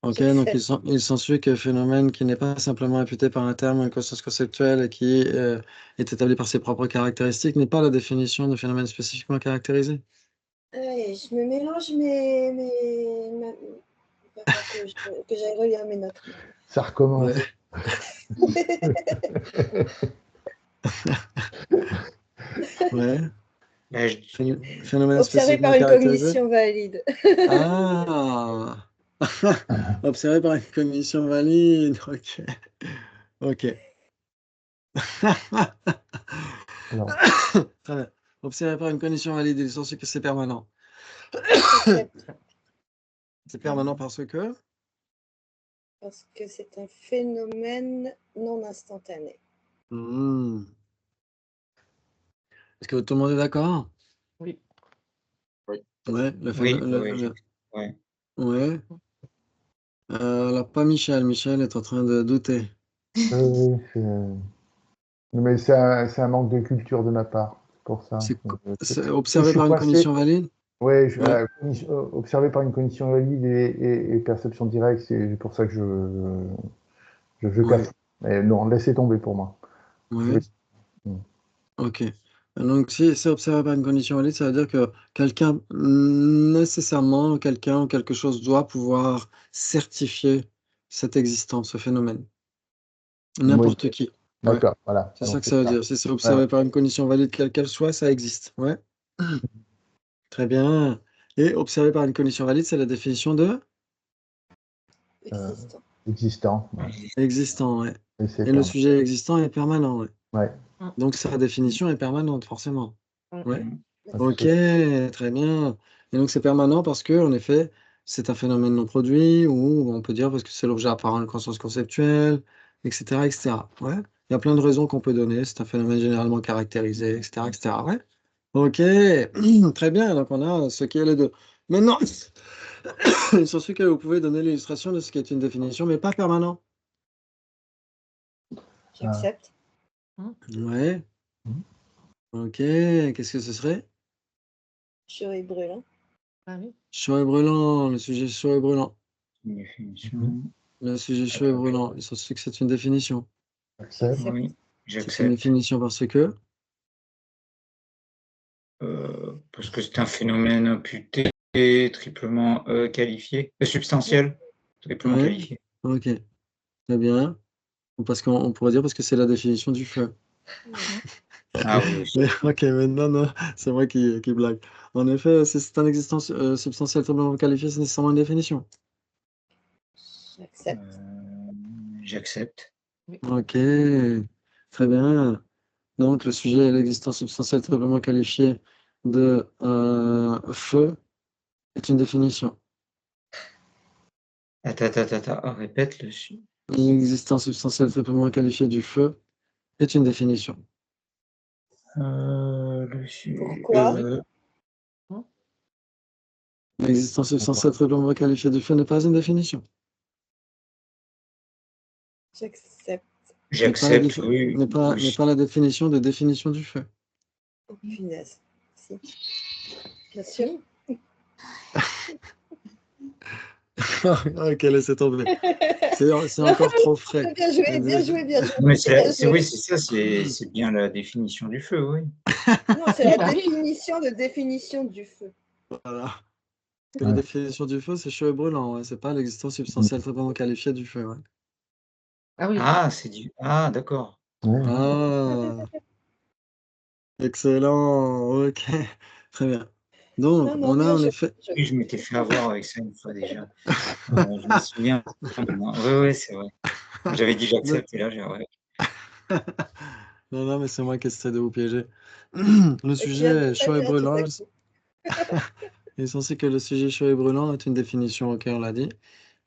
S1: Ok, donc
S2: J'accepte.
S1: il s'ensuit que phénomène qui n'est pas simplement imputé par un terme ou une conscience conceptuelle et qui est établi par ses propres caractéristiques n'est pas la définition de phénomène spécifiquement caractérisé.
S2: Allez, je me mélange il va falloir que j'aille relire mes notes.
S4: Ça recommence.
S1: Ouais. Ouais.
S3: Ben,
S1: Phénomène
S2: Observé
S1: spécifiquement
S2: par une
S1: caractérisé.
S2: cognition valide.
S1: Ah, observé par une cognition valide. Ok. Ok.
S4: Alors,
S1: Très bien. Observé par une cognition valide, il est censé que c'est permanent.
S2: J'accepte.
S1: C'est permanent parce que.
S2: Parce que c'est un phénomène non instantané.
S1: Hmm. Est-ce que tout le monde est d'accord?
S6: Oui.
S1: Ouais,
S3: oui, oui, ouais.
S1: ouais. Alors, pas Michel. Michel est en train de douter.
S4: oui, mais c'est un manque de culture de ma part, c'est pour ça.
S1: C'est
S4: Je
S1: observé
S4: suis
S1: par une
S4: coincé.
S1: cognition valide?
S4: Ouais,
S1: Ouais.
S4: observé par une cognition valide et perception directe, c'est pour ça que je
S1: Ouais.
S4: casse. Mais non, laissez tomber pour moi.
S1: Ouais.
S4: Mm.
S1: Ok. Donc, si c'est observé par une condition valide, ça veut dire que quelqu'un, nécessairement, quelqu'un ou quelque chose doit pouvoir certifier cette existence, ce phénomène.
S4: Oui,
S1: N'importe qui. Ouais.
S4: d'accord, voilà.
S1: C'est ça
S4: Donc,
S1: que ça veut dire. Si c'est observé par une condition valide, quelle qu'elle soit, ça existe. Ouais. Très bien. Et observé par une condition valide, c'est la définition de
S2: Existant.
S4: existant. Ouais.
S1: existant. Ouais.
S4: Et c'est
S1: Et le
S4: permanent.
S1: sujet existant est permanent. Ouais.
S4: Ouais.
S1: Donc, sa définition est permanente, forcément. Ouais. Ok,
S4: Absolument.
S1: très bien. Et donc c'est permanent parce que, en effet, c'est un phénomène non produit, ou on peut dire parce que c'est l'objet apparent de conscience conceptuelle, etc., etc. Ouais. Il y a plein de raisons qu'on peut donner. C'est un phénomène généralement caractérisé, etc., etc. Ouais. Ok, très bien. Donc on a ce qui est les deux. Maintenant, sur ce que vous pouvez donner l'illustration de ce qui est une définition, mais pas permanent.
S2: J'accepte.
S1: Ouais.
S4: Mhm.
S1: Ok, qu'est-ce que ce serait?
S2: Chaud et brûlant.
S1: Chaud et brûlant, le sujet chaud et brûlant.
S3: Définition.
S1: Le sujet chaud et brûlant. Et sur ce que c'est une définition.
S4: J'accepte.
S3: Oui,
S1: C'est une
S3: j'accepte.
S1: définition parce que.
S3: Parce que c'est un phénomène imputé, triplement qualifié, substantiel, triplement
S1: Ouais,
S3: qualifié.
S1: ok, très bien. Ou parce qu'on pourrait dire parce que c'est la définition du feu.
S3: Ah oui, aussi.
S1: Mais, ok, mais non, non, c'est moi qui blague. En effet, si c'est un existence substantielle triplement qualifiée, c'est nécessairement une définition.
S2: J'accepte.
S3: J'accepte.
S1: Ok, très bien. Donc, le sujet est l'existence substantielle triplement qualifiée de feu est une définition.
S3: Attends, répète le
S1: L'existence substantielle triplement qualifiée du feu est une définition.
S2: Pourquoi?
S1: L'existence substantielle triplement qualifiée du feu n'est pas une définition.
S2: J'accepte.
S3: J'accepte, oui.
S1: N'est pas la définition de définition du feu.
S2: Oh, punaise. Si. Bien sûr.
S1: Ok, laissez tomber. C'est encore trop frais.
S2: Bien joué, bien joué, bien joué.
S3: Mais
S2: Bien joué.
S3: oui, c'est ça, c'est bien la définition du feu, oui.
S2: Non, c'est la définition de définition du feu.
S1: Voilà. Parce que la définition du feu, c'est chaud et brûlant. Ouais. C'est pas l'existence substantielle triplement qualifiée du feu. Ouais.
S6: Ah oui.
S3: Ah, ah, d'accord.
S1: Ah, excellent. Ok, très bien. Donc,
S2: Non,
S1: on a
S2: bien
S1: en
S2: joué.
S1: effet.
S3: Oui, je m'étais fait avoir avec ça une fois déjà. Je me souviens. Oui, c'est vrai. J'avais dit j'accepte et là, ouais.
S1: Non, non, mais c'est moi qui essaie de vous piéger. Le sujet chaud et brûlant. Il est censé que le sujet chaud et brûlant est une définition, ok, on l'a dit.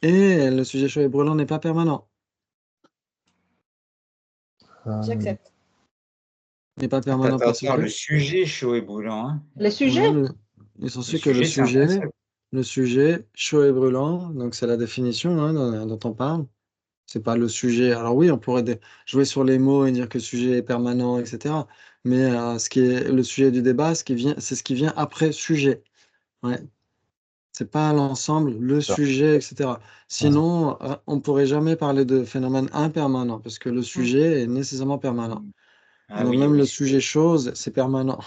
S1: Et le sujet chaud et brûlant n'est pas permanent.
S2: J'accepte.
S1: Il n'est pas permanent parce que.
S3: Le sujet chaud et brûlant. Hein.
S6: Les sujets?
S1: Ouais, il est censé que
S3: c'est un concept.
S1: le sujet chaud et brûlant, donc c'est la définition hein, dont on parle. C'est pas le sujet. Alors oui, on pourrait jouer sur les mots et dire que le sujet est permanent, etc. Mais ce qui est le sujet du débat, c'est ce qui vient après sujet. Ouais. C'est pas l'ensemble, le sujet, etc. Sinon, on pourrait jamais parler de phénomène impermanent, parce que le sujet est nécessairement permanent.
S3: Ah,
S1: Et donc
S3: oui,
S1: même
S3: oui,
S1: le sujet chose, c'est permanent.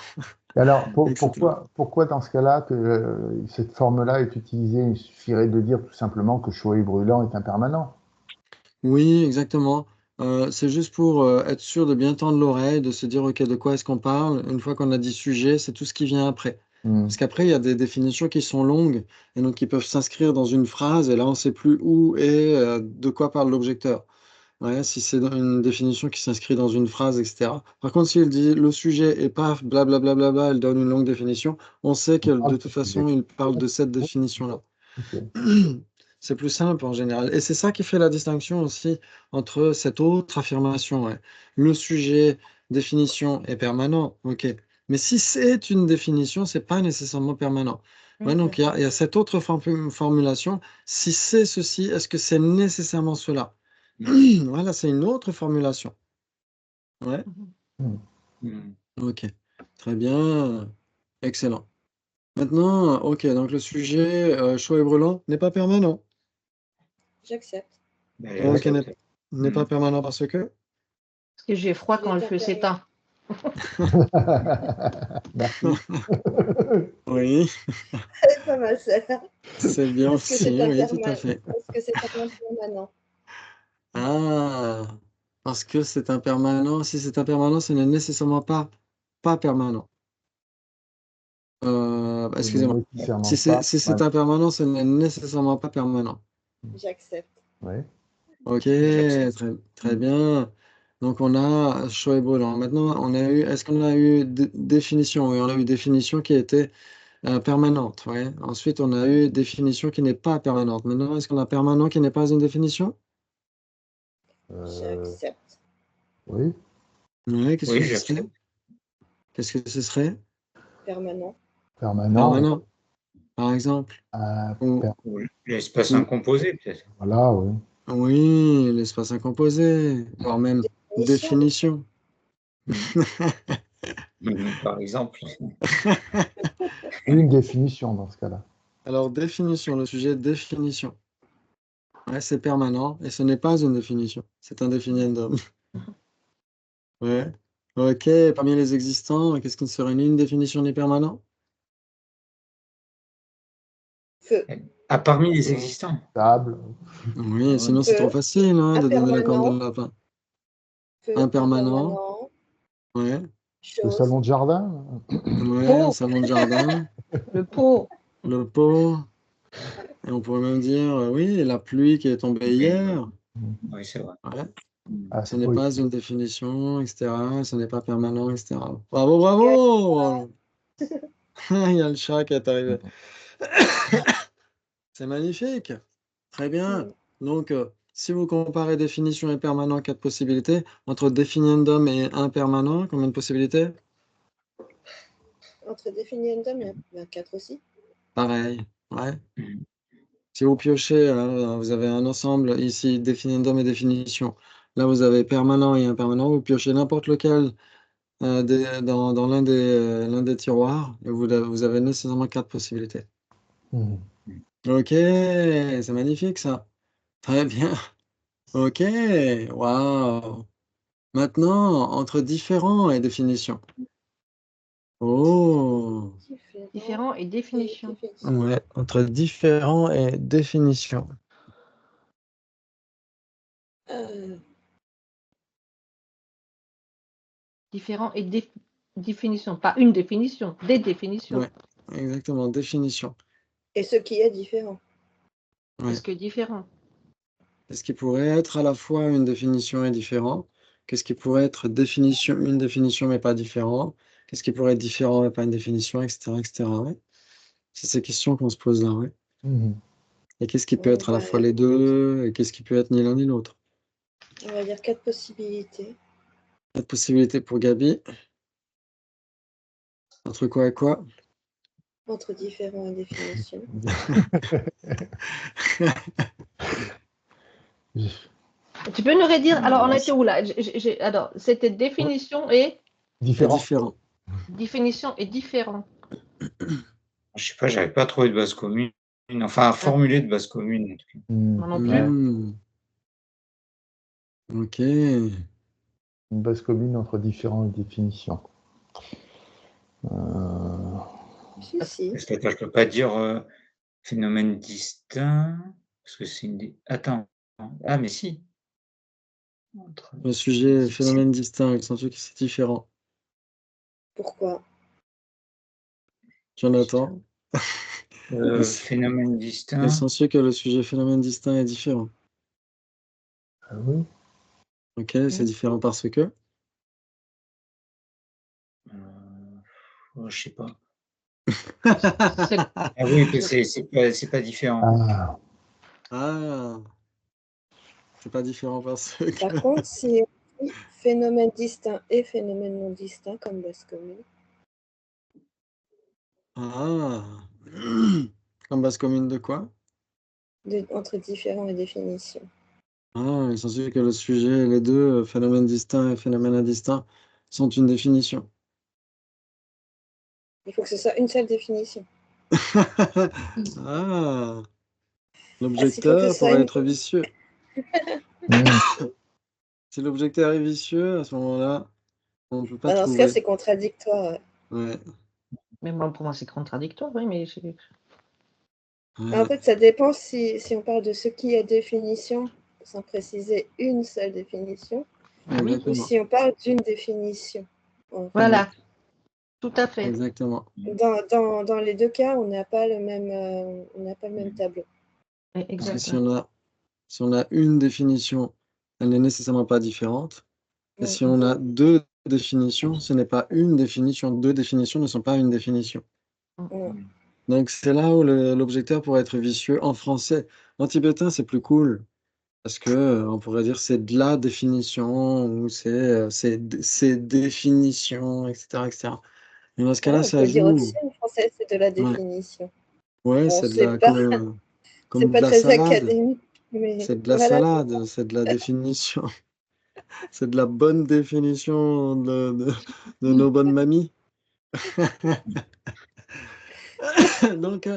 S4: Et alors,
S1: Etc.
S4: pourquoi dans ce cas-là, que cette forme-là est utilisée? Il suffirait de dire tout simplement que chaud et brûlant est impermanent.
S1: Oui, exactement. C'est juste pour être sûr de bien tendre l'oreille, de se dire, OK, de quoi est-ce qu'on parle? Une fois qu'on a dit sujet, c'est tout ce qui vient après. Parce qu'après, il y a des définitions qui sont longues et donc qui peuvent s'inscrire dans une phrase et là, on ne sait plus où et de quoi parle l'objecteur. Ouais, si c'est une définition qui s'inscrit dans une phrase, etc. Par contre, si elle dit le sujet et paf, blablabla, elle donne une longue définition, on sait que de toute façon, il parle de cette définition-là.
S4: Ok.
S1: C'est plus simple en général. Et c'est ça qui fait la distinction aussi entre cette autre affirmation. Ouais. Le sujet, définition est permanent. OK. Mais si c'est une définition, c'est pas nécessairement permanent. Ouais, donc il y a cette autre formulation. Si c'est ceci, est-ce que c'est nécessairement cela? Voilà, c'est une autre formulation. Ouais. OK. Très bien. Excellent. Maintenant, OK, donc le sujet chaud et brûlant n'est pas permanent.
S2: J'accepte.
S1: OK, n'est pas permanent parce que?
S6: Parce que j'ai froid quand le feu s'éteint.
S4: Merci.
S1: Oui,
S2: C'est pas mal celle-là.
S1: c'est bien
S2: Parce que
S1: aussi,
S2: c'est
S1: oui, tout à fait.
S2: Parce que c'est impermanent.
S1: Ah, parce que c'est impermanent. Si c'est impermanent, ce n'est nécessairement pas permanent. Excusez-moi. Si c'est impermanent, ce n'est nécessairement pas permanent.
S2: J'accepte.
S4: Oui.
S1: OK, très bien. Donc on a chaud et brûlant. Maintenant, est-ce qu'on a eu définition? Oui, on a eu définition qui était permanente. Ouais. Ensuite, on a eu définition qui n'est pas permanente. Maintenant, est-ce qu'on a permanent qui n'est pas une définition?
S2: J'accepte.
S4: Oui.
S1: Oui, qu'est-ce
S3: Oui,
S1: que ce serait?
S3: j'accepte.
S1: Qu'est-ce que ce serait?
S2: Permanent.
S1: Permanent, par exemple. Ou,
S3: Ou l'espace
S1: ou-
S3: incomposé, peut-être.
S4: Voilà, oui.
S1: oui, l'espace incomposé, voire même définition.
S3: Par exemple.
S4: Une définition dans ce cas-là.
S1: Alors, définition, le sujet définition. Ouais, c'est permanent et ce n'est pas une définition, c'est un définiendum. Ouais. OK, parmi les existants, qu'est-ce qui ne serait ni une définition ni permanent?
S2: Feu.
S3: Ah, parmi les existants.
S4: Table.
S1: Oui, sinon c'est trop facile hein, de donner la corne de lapin.
S2: Feu.
S1: Impermanent. Ouais.
S4: Le
S2: Chose.
S4: salon de jardin.
S1: Ouais,
S6: Pot.
S1: un salon de jardin.
S6: Le pot.
S1: Le pot. Et on pourrait même dire, oui, la pluie qui est tombée hier.
S3: Oui, c'est vrai.
S1: Ouais.
S4: Ah,
S1: Ce n'est
S4: oui.
S1: pas une définition, etc. Ce n'est pas permanent, etc. Bravo, bravo! Il y a le chat qui est arrivé. C'est magnifique. Très bien. Donc, si vous comparez définition et permanent, 4 possibilités. Entre définiendum et impermanent, combien de possibilités?
S2: Entre définiendum et 4 aussi.
S1: Pareil. Ouais. Si vous piochez, vous avez un ensemble ici, définiendum et définition. Là, vous avez permanent et impermanent. Vous piochez n'importe lequel dans l'un des tiroirs et vous avez nécessairement 4 possibilités. OK, c'est magnifique ça. Très bien. OK, waouh. Maintenant, entre différent et définition. Oh,
S6: Différent et définition.
S1: ouais, entre différent et définition.
S6: Différent et définition. Pas une définition, des définitions.
S1: Ouais, exactement, définition.
S2: Et ce qui est différent.
S1: Ouais.
S6: Qu'est-ce que différent?
S1: Qu'est-ce qui pourrait être à la fois une définition et différent? Qu'est-ce qui pourrait être définition, une définition mais pas différent? Qu'est-ce qui pourrait être différent mais pas une définition, etc., etc. Ouais. C'est ces questions qu'on se pose là, ouais. Et qu'est-ce qui peut être à la fois les deux? Et qu'est-ce qui peut être ni l'un ni l'autre?
S2: On va dire 4 possibilités.
S1: 4 possibilités pour Gabi. Entre quoi et quoi?
S2: Entre différent et définition.
S6: Tu peux nous redire, alors on était où là? Alors, c'était définition et
S4: Différent.
S6: définition et différent.
S3: Je sais pas, j'avais pas trouvé de base commune. Enfin, à formuler de base commune. En tout cas.
S6: Moi non plus.
S1: OK.
S4: Une base commune entre différents et définition.
S2: Si.
S3: Parce que je peux pas dire phénomène distinct, parce que c'est une. Attends. Ah, mais si.
S1: Le sujet, phénomène distinct, sens-tu que c'est différent?
S2: Pourquoi?
S1: Jonathan?
S3: Phénomène distinct.
S1: Sens-tu que le sujet phénomène distinct est différent?
S4: Oui.
S1: Ok, c'est différent parce que?
S3: Je sais pas.
S6: C'est-
S3: Ah oui, que c'est pas différent.
S4: Ah,
S1: Ah, c'est pas différent parce que.
S2: Par contre, si on dit phénomène distinct et phénomène non distinct, comme base commune,
S1: Ah, comme base commune de quoi?
S2: entre différents et définition.
S1: Ah, il s'ensuit que le sujet, les deux, phénomène distinct et phénomène indistinct, sont une définition.
S2: Il faut que ce soit une seule définition.
S1: Ah,
S2: Ah, s'il faut que ce
S1: l'objecteur
S2: soit
S1: pourrait
S2: une...
S1: être vicieux.
S4: hmm.
S1: Si l'objecteur est vicieux, à ce moment-là, on ne peut pas
S2: Dans ce cas,
S1: trouver.
S2: c'est contradictoire.
S1: Ouais.
S6: Mais moi, pour moi, c'est contradictoire, oui, mais
S1: Ouais.
S2: En fait, ça dépend si on parle de ce qui est définition, sans préciser une seule définition, ou
S1: Exactement.
S2: si on parle d'une définition. En fait.
S6: voilà, tout à fait.
S1: Exactement.
S2: Dans les deux cas, on n'a pas le même tableau.
S1: Parce que
S6: Exactement.
S1: si on a une définition, elle n'est nécessairement pas différente. Et
S2: Ouais.
S1: si on a deux définitions, ce n'est pas une définition. Deux définitions ne sont pas une définition.
S2: Ouais.
S1: Donc c'est là où l'objecteur pourrait être vicieux en français. En tibétain, c'est plus cool. Parce que on pourrait dire c'est de la définition ou c'est définition, etc., etc. Mais dans ce cas-là,
S2: Ouais, on
S1: ça
S2: peut dire
S1: joue.
S2: aussi en français, c'est de la
S1: Ouais,
S2: définition.
S1: ouais,
S2: Bon,
S1: c'est de
S2: c'est
S1: la
S2: pas,
S1: comme
S2: c'est pas
S1: de la
S2: très
S1: salade.
S2: académique, mais
S1: C'est de la
S2: voilà.
S1: salade, c'est de la définition. C'est de la bonne définition de nos bonnes mamies. Donc,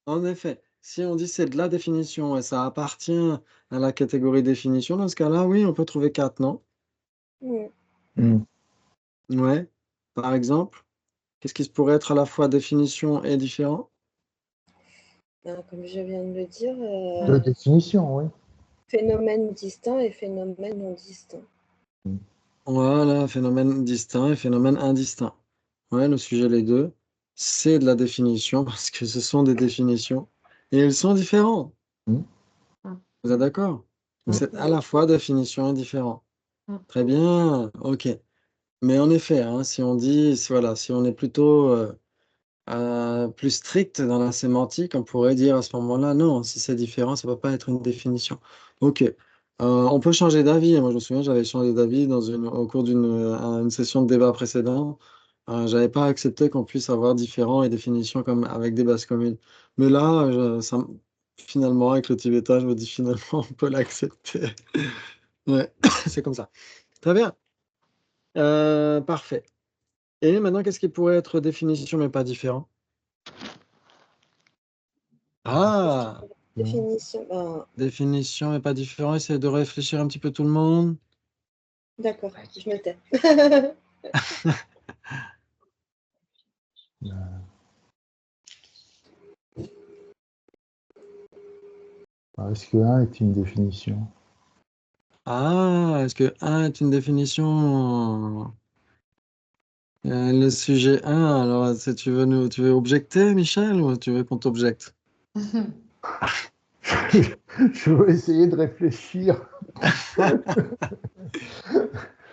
S1: en effet, si on dit c'est de la définition et ça appartient à la catégorie définition, dans ce cas-là, oui, on peut trouver 4, non?
S2: Ouais.
S4: Hmm.
S1: Ouais. Par exemple, qu'est-ce qui pourrait être à la fois définition et différent?
S2: Comme je viens de le dire,
S4: De définition, oui.
S2: phénomène distinct et phénomène non distinct.
S1: Voilà, phénomène distinct et phénomène indistinct. Ouais, le sujet, les deux, c'est de la définition parce que ce sont des définitions et ils sont différents.
S4: Hmm.
S1: Vous êtes d'accord? Donc, c'est à
S2: Oui.
S1: la fois définition et différent.
S6: Mm.
S1: Très bien, ok. Mais en effet, hein, si on dit, voilà, si on est plutôt plus strict dans la sémantique, on pourrait dire à ce moment-là, non, si c'est différent, ça ne peut pas être une définition. Ok. On peut changer d'avis. Moi, je me souviens, j'avais changé d'avis au cours une session de débat précédente. J'avais pas accepté qu'on puisse avoir différents et définitions comme avec des bases communes. Mais là, finalement, avec le tibétain, je me dis finalement, on peut l'accepter. Ouais, c'est comme ça. Très bien. Parfait. Et maintenant, qu'est-ce qui pourrait être définition mais pas différent? Ah,
S2: Définition.
S1: définition mais pas différent. Essayez de réfléchir un petit peu tout le monde.
S2: D'accord, je me tais.
S4: Est-ce que 1 est une définition?
S1: Ah, est-ce que 1 est une définition? Le sujet 1, alors tu veux objecter, Michel, ou tu veux qu'on t'objecte?
S4: Je veux essayer de réfléchir. Faites ce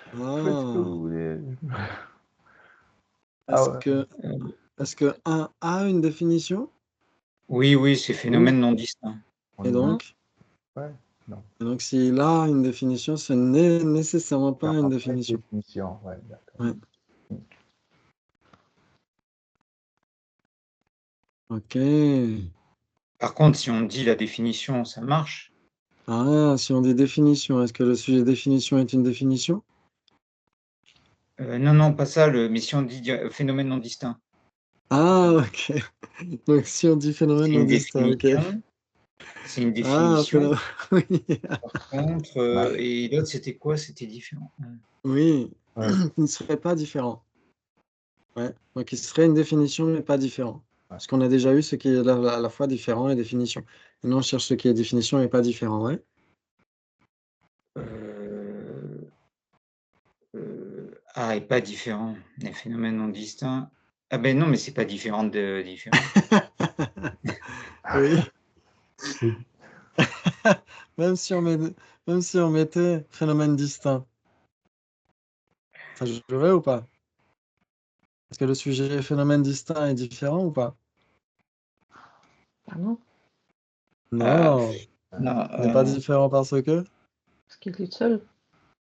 S4: que
S1: Ah,
S4: vous voulez.
S1: est-ce
S4: Ouais.
S1: que, est-ce que 1 a une définition?
S3: Oui, c'est phénomène non distinct.
S1: Et donc?
S4: Ouais, non.
S1: Et donc, s'il a une définition, ce n'est nécessairement pas une définition.
S4: Définition, ouais, d'accord.
S1: Ouais. Ok.
S3: Par contre, si on dit la définition, ça marche.
S1: Ah, si on dit définition, est-ce que le sujet définition est une définition?
S3: Non, pas ça, mais si on dit phénomène non distinct.
S1: Ah, ok. Donc, si on dit phénomène
S3: C'est
S1: non
S3: une
S1: distinct, ok.
S3: définition. C'est une
S1: Ah,
S3: définition.
S1: oui.
S3: Par contre, et l'autre, c'était quoi? C'était différent.
S1: Oui,
S4: Ouais.
S1: il ne serait pas différent. Ouais. Donc, il serait une définition, mais pas différent. Parce qu'on a déjà eu ce qui est à la fois différent et définition. Maintenant, on cherche ce qui est définition et pas différent, ouais.
S3: Ah, et pas différent. Les phénomènes non distincts. Ah ben non, mais c'est pas différent de différent.
S1: Oui,
S4: C'est-
S1: même si on mettait phénomène distinct, ça jouerait ou pas? Est-ce que le sujet phénomène distinct est différent ou pas?
S6: Ah non,
S1: Non,
S3: Non,
S1: il n'est pas
S3: non.
S1: différent parce que
S6: parce qu'il est seul.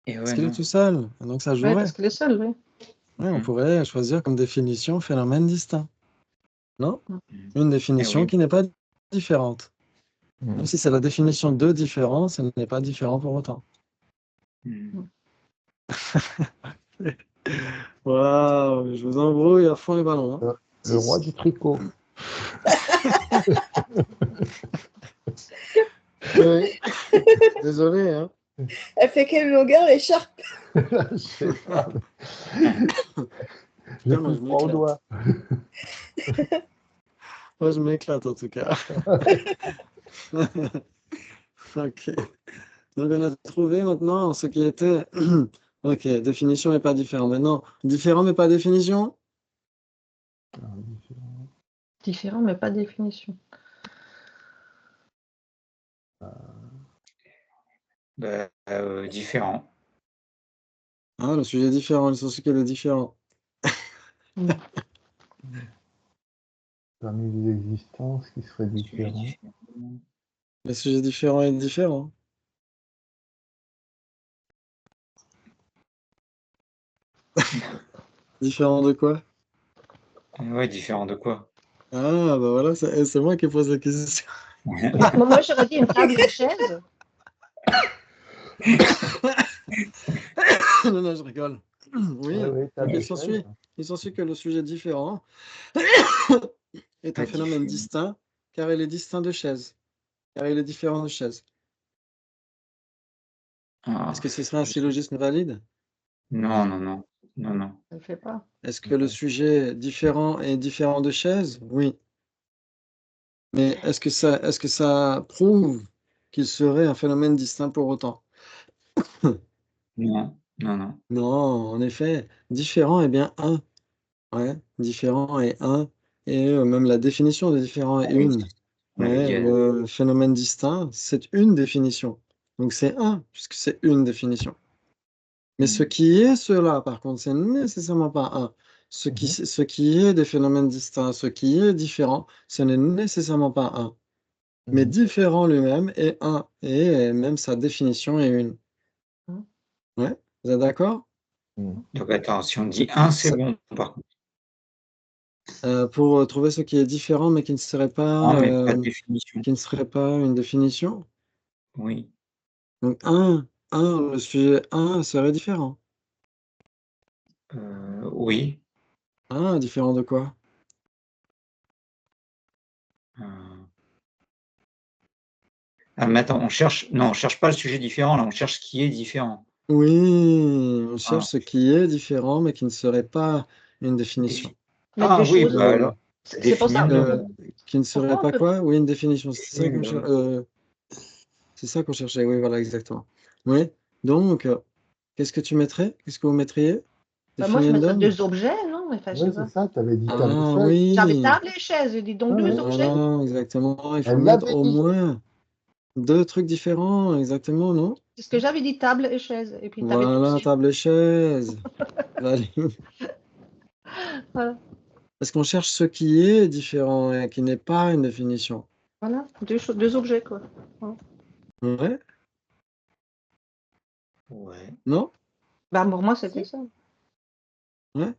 S3: Et
S1: parce
S3: ouais,
S1: qu'il est
S3: non.
S1: tout seul. Et donc ça
S6: Oui,
S1: jouerait.
S6: parce qu'il est seul, oui.
S1: Oui, on pourrait choisir comme définition phénomène distinct. Non? Une
S3: Eh
S1: définition
S3: oui.
S1: qui n'est pas différente.
S4: Mm.
S1: Même si c'est la définition de différent, ce n'est pas différent pour autant.
S3: Mm.
S1: Waouh, je vous embrouille à fond les ballons. Hein.
S4: Le roi du tricot.
S1: Oui. Désolé. Hein.
S2: Elle fait quelle longueur l'écharpe?
S4: Je sais pas. J'ai
S1: Moi,
S4: plus
S1: je
S4: froid au
S1: m'éclate.
S4: doigt.
S1: Moi, je m'éclate en tout cas. Ok. Donc, on a trouvé maintenant ce qui était. Ok, définition mais pas différent. Maintenant, différent mais pas définition.
S6: Différent, mais pas de définition.
S3: Différent.
S1: Ah, le sujet est différent, le sens qu'il est différent.
S4: Parmi les existences qui seraient
S3: Sujet
S4: différents.
S3: différent.
S1: Le sujet différent est différent. Différent de quoi?
S3: Ouais, différent de quoi?
S1: Ah, bah voilà, c'est moi qui pose la question.
S6: Bah, moi, j'aurais dit une table et une chaise.
S1: Non, non, je rigole. Oui,
S4: Oui,
S1: donc
S4: table et
S1: il s'ensuit que le sujet différent est un
S3: Pas
S1: phénomène
S3: différent.
S1: distinct, car il est distinct de chaise, car il est différent de chaise.
S3: Ah,
S1: Est-ce que ce serait un syllogisme valide?
S3: non, non, non. Non, non.
S6: Ça ne fait pas.
S1: Est-ce que le sujet différent est différent de chaise? Oui. Mais est-ce que ça prouve qu'il serait un phénomène distinct pour autant?
S3: Non, non, non.
S1: Non, en effet, différent est bien un. Ouais, différent est un, et même la définition de différent est
S3: Oui,
S1: une.
S3: on avait
S1: Ouais,
S3: dit.
S1: le phénomène distinct, c'est une définition. Donc c'est un, puisque c'est une définition. Mais ce qui est cela, par contre, c'est nécessairement pas un. Ce qui est des phénomènes distincts, ce qui est différent, ce n'est nécessairement pas un. Mais différent lui-même est un, et même sa définition est une.
S6: Mhm.
S1: Ouais, vous êtes d'accord?
S3: Donc attends, si on dit un, c'est
S1: Ça-
S3: bon, par contre.
S1: pour trouver ce qui est différent, mais qui ne serait
S3: Non, mais pas de
S1: pas,
S3: définition.
S1: qui ne serait pas une définition.
S3: Oui.
S1: Donc le sujet un serait différent.
S3: Oui.
S1: Ah, différent de quoi?
S3: Euh, Ah, mais attends, on cherche pas le sujet différent, là, on cherche ce qui est différent.
S1: Oui, on cherche
S3: Ah,
S1: ce qui est différent, mais qui ne serait pas une définition.
S6: Mettre des
S3: oui,
S6: choses.
S3: bah alors,
S6: C'est pour ça.
S3: définir.
S1: Qui ne serait
S6: Pourquoi on
S1: pas
S6: peut.
S1: quoi? Oui, une définition.
S3: Oui, bah oui.
S1: C'est ça qu'on cherchait. Oui, voilà, exactement. Oui. Donc, qu'est-ce que tu mettrais? Qu'est-ce que vous mettriez?
S6: Bah, moi, je mettrais
S1: Définiendum?
S6: deux objets, non? Enfin, je
S4: Oui,
S6: sais
S4: c'est
S6: pas.
S4: ça, tu avais dit table et
S1: Ah
S4: chaise.
S6: J'avais
S1: oui.
S6: table et chaise. J'ai dit donc
S4: Ouais,
S6: deux
S4: ouais.
S6: objets.
S1: Voilà, exactement. Il faut
S4: Elle
S1: mettre
S4: l'avait
S1: au
S4: dit.
S1: moins deux trucs différents, exactement, non?
S6: C'est ce que j'avais dit, table et chaise. Et puis, tu avais
S1: Voilà,
S6: toussé.
S1: table et chaise. Voilà.
S6: Voilà.
S1: Parce qu'on cherche ce qui est différent et qui n'est pas une définition.
S6: Voilà. Deux objets, quoi.
S1: Ouais,
S3: Ouais.
S1: non?
S6: Bah, pour moi, c'était ça.
S1: Ouais.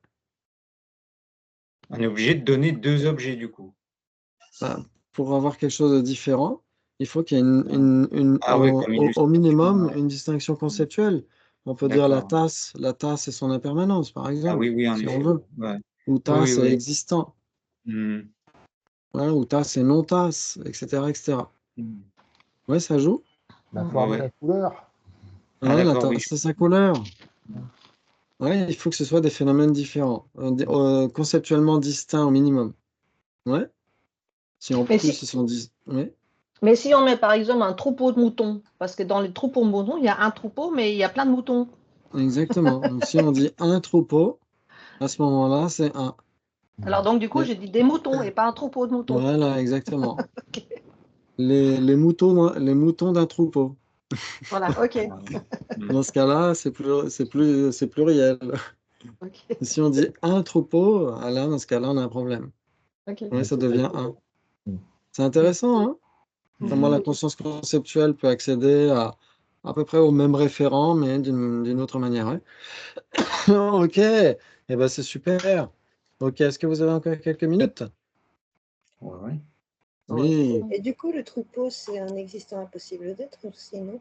S3: On est obligé de donner deux objets, du coup.
S1: Bah, pour avoir quelque chose de différent, il faut qu'il y ait
S3: Ah oui, comme
S1: au minimum
S3: illustration.
S1: une distinction conceptuelle. On peut dire
S3: D'accord.
S1: la tasse et son impermanence, par
S3: Ah
S1: exemple,
S3: oui, oui, en
S1: si on
S3: effet.
S1: veut.
S3: Ouais.
S1: Ou
S3: Oui,
S1: tasse et
S3: oui.
S1: existant.
S3: Hmm.
S1: Ouais, ou tasse et non tasse, etc., etc.
S3: Hmm.
S1: Ouais, ça joue.
S4: La
S3: Ouais,
S4: forme et la
S3: ouais.
S4: couleur.
S3: Ah
S1: Ouais, la
S3: d'accord, oui.
S1: tasse, c'est sa couleur. Ouais, il faut que ce soit des phénomènes différents, conceptuellement distincts au minimum. Ouais. Si en
S6: Mais
S1: plus ils sont ouais.
S6: mais si on met, par exemple, un troupeau de moutons, parce que dans les troupeaux de moutons, il y a un troupeau, mais il y a plein de moutons.
S1: Exactement. Donc, si on dit un troupeau, à ce moment-là, c'est un.
S6: Alors donc du coup,
S1: Mais-
S6: j'ai dit des moutons et pas un troupeau de moutons.
S1: Voilà, exactement.
S6: Ok.
S1: Les moutons d'un troupeau.
S6: Voilà, ok.
S1: Dans ce cas-là, c'est pluriel.
S6: Ok.
S1: Et si on dit un troupeau, là, dans ce cas-là, on a un problème.
S6: Ok.
S1: Oui, ça devient un.
S4: Mm.
S1: C'est intéressant, hein? Comment la conscience conceptuelle peut accéder à peu près au même référent, mais d'une autre manière. Ouais. Ok, eh ben, c'est super. Ok, est-ce que vous avez encore quelques minutes?
S3: Ouais.
S1: Oui.
S2: Et du coup, le troupeau, c'est un existant impossible d'être aussi, non?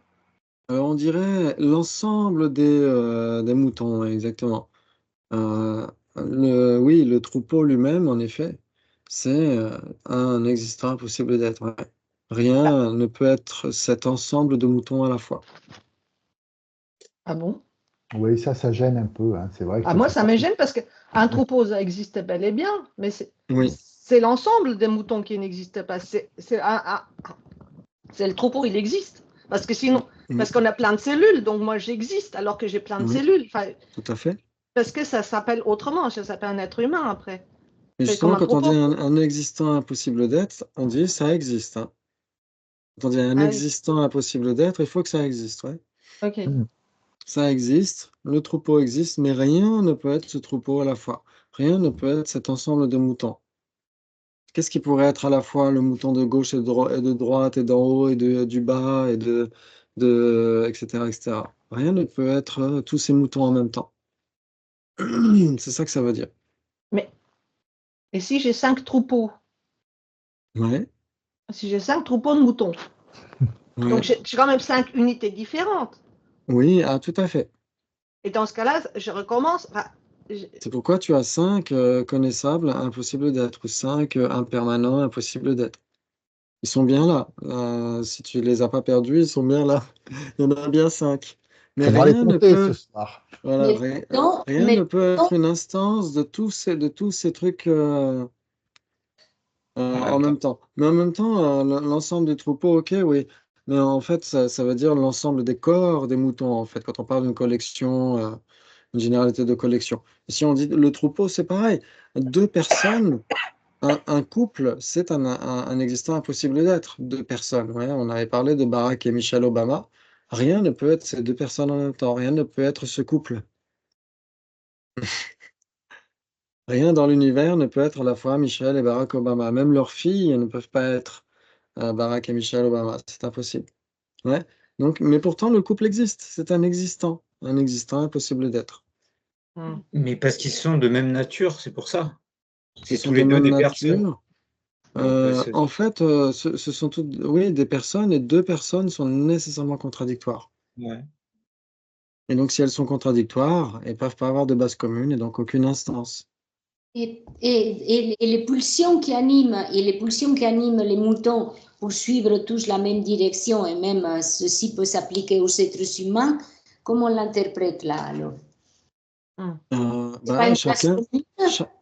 S1: On dirait l'ensemble des moutons, ouais, exactement. Euh, oui, le troupeau lui-même, en effet, c'est un existant impossible d'être. Ouais. Rien ne peut être cet ensemble de moutons à la fois.
S6: Ah bon?
S4: Oui, ça gêne un peu, hein. C'est vrai que
S6: Ah,
S4: ça
S6: moi,
S4: fait
S6: ça
S4: pas.
S6: me gêne parce qu'un troupeau, ça existe bel et bien, mais
S1: Oui,
S6: c'est l'ensemble des moutons qui n'existent pas. C'est le troupeau, il existe. Parce que sinon,
S1: oui,
S6: parce qu'on a plein de cellules, donc moi j'existe alors que j'ai plein de
S1: oui,
S6: cellules. Enfin,
S1: tout à fait.
S6: parce que ça s'appelle autrement, ça s'appelle un être humain après.
S1: Et
S6: C'est comme
S1: justement,
S6: un
S1: quand on dit
S6: troupeau.
S1: un existant impossible d'être, on dit ça existe. Hein. Quand on dit un
S6: Ah oui,
S1: existant impossible d'être, il faut que ça existe. Ouais.
S6: ok.
S4: Mm.
S1: Ça existe, le troupeau existe, mais rien ne peut être ce troupeau à la fois. Rien ne peut être cet ensemble de moutons. Qu'est-ce qui pourrait être à la fois le mouton de gauche et de droite et d'en haut et du bas etc., etc. Rien ne peut être tous ces moutons en même temps. C'est ça que ça veut dire.
S6: Mais et si j'ai 5 troupeaux,
S1: Ouais,
S6: si j'ai 5 troupeaux de moutons, donc
S1: ouais.
S6: j'ai quand même 5 unités différentes.
S1: Oui, ah, tout à fait.
S6: Et dans ce cas-là, je recommence. Enfin,
S1: C'est pourquoi tu as 5 connaissables impossibles d'être, ou 5 impermanents impossibles d'être. Ils sont bien là. Si tu les as pas perdus, ils sont bien là. Il y en a bien 5. Mais
S4: Faudra les
S1: rien ne
S4: compter ce
S1: peut,
S4: soir.
S1: voilà,
S5: Mais non,
S1: rien ne
S5: mais
S1: peut
S5: non.
S1: être une instance de tous ces trucs
S3: En
S1: en
S3: même temps.
S1: même temps. Mais en même temps, l'ensemble du troupeau, ok, oui. Mais en fait, ça veut dire l'ensemble des corps des moutons, en fait, quand on parle d'une collection, une généralité de collection. Et si on dit le troupeau, c'est pareil. Deux personnes. Un couple, c'est un existant impossible d'être. Deux personnes. Ouais, on avait parlé de Barack et Michelle Obama. Rien ne peut être ces deux personnes en même temps. Rien ne peut être ce couple. Rien dans l'univers ne peut être à la fois Michelle et Barack Obama. Même leurs filles ne peuvent pas être Barack et Michelle Obama. C'est impossible. Ouais. Donc, mais pourtant, le couple existe. C'est un existant impossible d'être.
S3: Mais parce qu'ils sont de même nature, c'est pour ça.
S1: Ce
S3: C'est
S1: sont
S3: tous
S1: de
S3: les deux
S1: même
S3: des personnes.
S1: nature.
S3: Donc,
S1: En fait, ce sont toutes, oui, des personnes, et deux personnes sont nécessairement contradictoires.
S3: ouais.
S1: Et donc, si elles sont contradictoires, elles ne peuvent pas avoir de base commune et donc aucune instance.
S5: Et les pulsions qui animent les moutons pour suivre tous la même direction, et même ceci peut s'appliquer aux êtres humains, comment on l'interprète là alors? C'est pas une classe commune?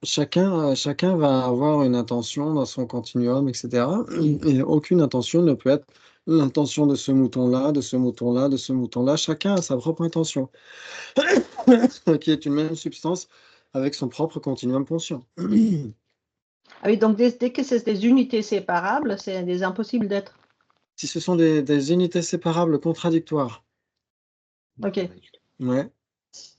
S1: Chacun va avoir une intention dans son continuum, etc. Et aucune intention ne peut être l'intention de ce mouton-là, de ce mouton-là, de ce mouton-là. Chacun a sa propre intention, qui est une même substance avec son propre continuum conscient.
S6: Ah oui, donc dès que c'est des unités séparables, c'est des impossibles d'être.
S1: Si ce sont des unités séparables contradictoires,
S6: Ok,
S1: ouais.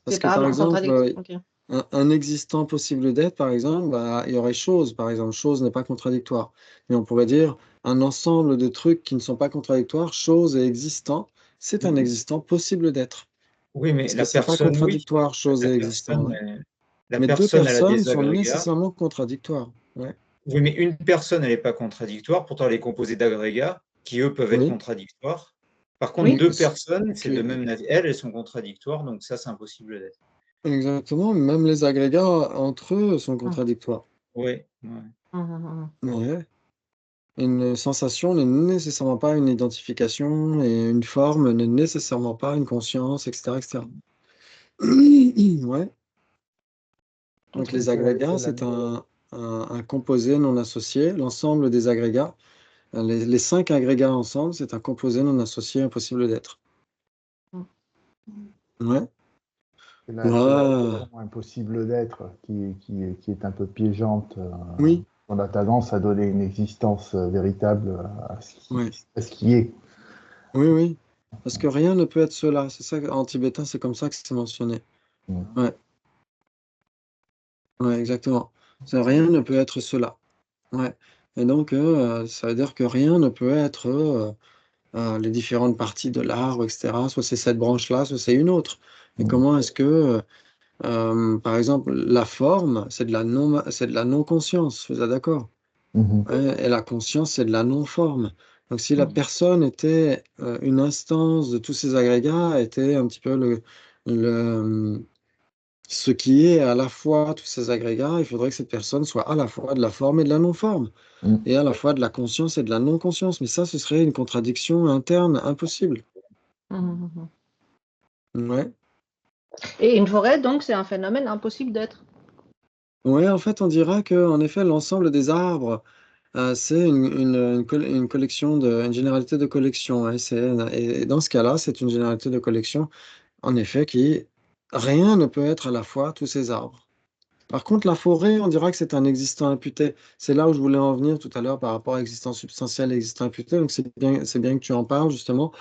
S1: Parce que par
S6: séparables en
S1: exemple,
S6: contradiction. Ok.
S1: un existant possible d'être, par exemple, bah, il y aurait chose, par exemple. Chose n'est pas contradictoire. Mais on pourrait dire un ensemble de trucs qui ne sont pas contradictoires, chose et existant, c'est un existant possible d'être.
S3: Oui, mais
S1: Parce que
S3: la
S1: c'est pas
S3: personne, oui.
S1: contradictoire, chose
S3: La
S1: et existant.
S3: personne,
S1: Ouais.
S3: la
S1: Mais deux
S3: personne, elle a
S1: personnes
S3: des
S1: sont
S3: agrégats.
S1: nécessairement contradictoires. Ouais.
S3: Oui, mais une personne, elle n'est pas contradictoire. Pourtant, elle est composée d'agrégats qui, eux, peuvent être
S1: Oui.
S3: contradictoires. Par contre,
S6: Oui,
S3: deux personnes, c'est de
S1: Ok.
S3: même nature. Elles sont contradictoires, donc ça, c'est impossible d'être.
S1: Exactement. Même les agrégats entre eux sont contradictoires.
S3: Oui, ouais.
S1: Ouais. Une sensation n'est nécessairement pas une identification et une forme n'est nécessairement pas une conscience, etc., etc. Ouais. Donc
S6: ok.
S1: les agrégats, c'est un composé non associé. L'ensemble des agrégats, les 5 agrégats ensemble, c'est un composé non associé impossible d'être. Ouais.
S4: C'est la
S1: Ah,
S4: notion impossible d'être qui est un peu piégeante.
S1: oui,
S4: On a tendance à donner une existence véritable
S1: ouais,
S4: à ce qui est.
S1: oui, oui. Parce que rien ne peut être cela. C'est ça, en tibétain, c'est comme ça que c'est mentionné.
S4: Mm.
S1: Ouais, ouais, exactement. Rien ne peut être cela. Ouais. Et donc, ça veut dire que rien ne peut être les différentes parties de l'arbre, etc. Soit c'est cette branche-là, soit c'est une autre. Et
S4: Mm.
S1: comment est-ce que, par exemple, la forme, c'est de la non-conscience, vous êtes d'accord?
S4: Mhm.
S1: Ouais, et la conscience, c'est de la non-forme. Donc, si la personne était une instance de tous ces agrégats, était un petit peu le, ce qui est à la fois tous ces agrégats, il faudrait que cette personne soit à la fois de la forme et de la non-forme,
S4: Mm.
S1: et à la fois de la conscience et de la non-conscience. Mais ça, ce serait une contradiction interne impossible.
S6: Mhm.
S1: Ouais.
S6: Et une forêt, donc, c'est un phénomène impossible d'être.
S1: Ouais, en fait, on dira que, en effet, l'ensemble des arbres, c'est une collection une généralité de collection. Ouais. Et dans ce cas-là, c'est une généralité de collection, en effet, rien ne peut être à la fois tous ces arbres. Par contre, la forêt, on dira que c'est un existant imputé. C'est là où je voulais en venir tout à l'heure par rapport à existant substantiel et existant imputé. Donc, c'est bien que tu en parles, justement.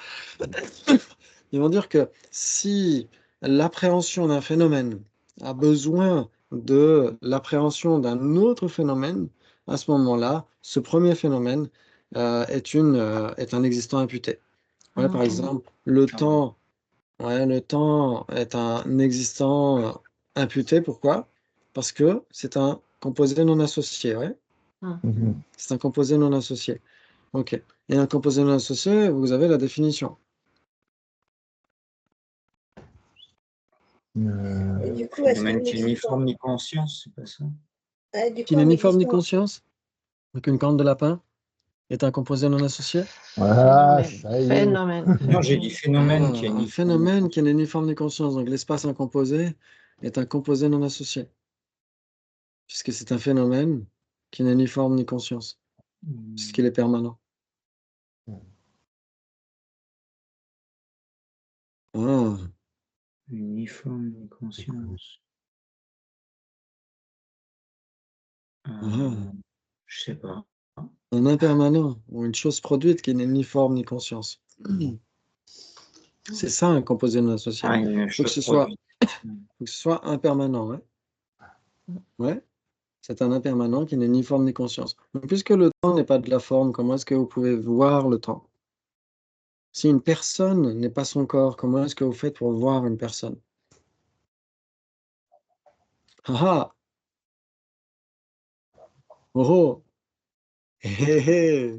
S1: Ils vont dire que si l'appréhension d'un phénomène a besoin de l'appréhension d'un autre phénomène, à ce moment-là, ce premier phénomène est un existant imputé. Ouais, par exemple, le
S3: Ah ouais.
S1: temps, ouais, le temps est un existant imputé. Pourquoi? Parce que c'est un composé non associé. Ouais.
S4: Mhm.
S1: C'est un composé non associé. OK. Et un composé non associé, vous avez la définition.
S2: Et du coup, est-ce
S3: Phénomène
S2: qu'un
S3: qui est ni
S2: existant,
S3: forme ni conscience, c'est pas ça?
S2: ah, du
S1: Qui
S2: coup,
S1: n'est
S2: un
S1: ni forme ni
S2: existant,
S1: conscience. Donc une corne de lapin est un composé non associé.
S4: Voilà,
S6: Phénomène.
S4: ça y est.
S6: Phénomène.
S3: Non, j'ai dit phénomène qui est
S1: Un
S3: ni forme ni
S1: phénomène qui
S3: conscience.
S1: n'est ni forme ni conscience. Donc l'espace incomposé est un composé non associé, puisque c'est un phénomène qui n'est ni forme ni conscience, puisqu'il est permanent. Ah,
S3: Ni forme ni conscience.
S1: ah.
S3: Je sais pas.
S1: Un impermanent, ou une chose produite qui n'est ni forme ni conscience. C'est ça un composé non associé.
S3: Ah, une
S1: Faut que
S3: chose
S1: ce soit,
S3: produite.
S1: faut que ce soit impermanent, ouais. Ouais. C'est un impermanent qui n'est ni forme ni conscience. Donc, puisque le temps n'est pas de la forme, comment est-ce que vous pouvez voir le temps? Si une personne n'est pas son corps, comment est-ce que vous faites pour voir une personne? Ah ah! Oh oh! Hé hé hé!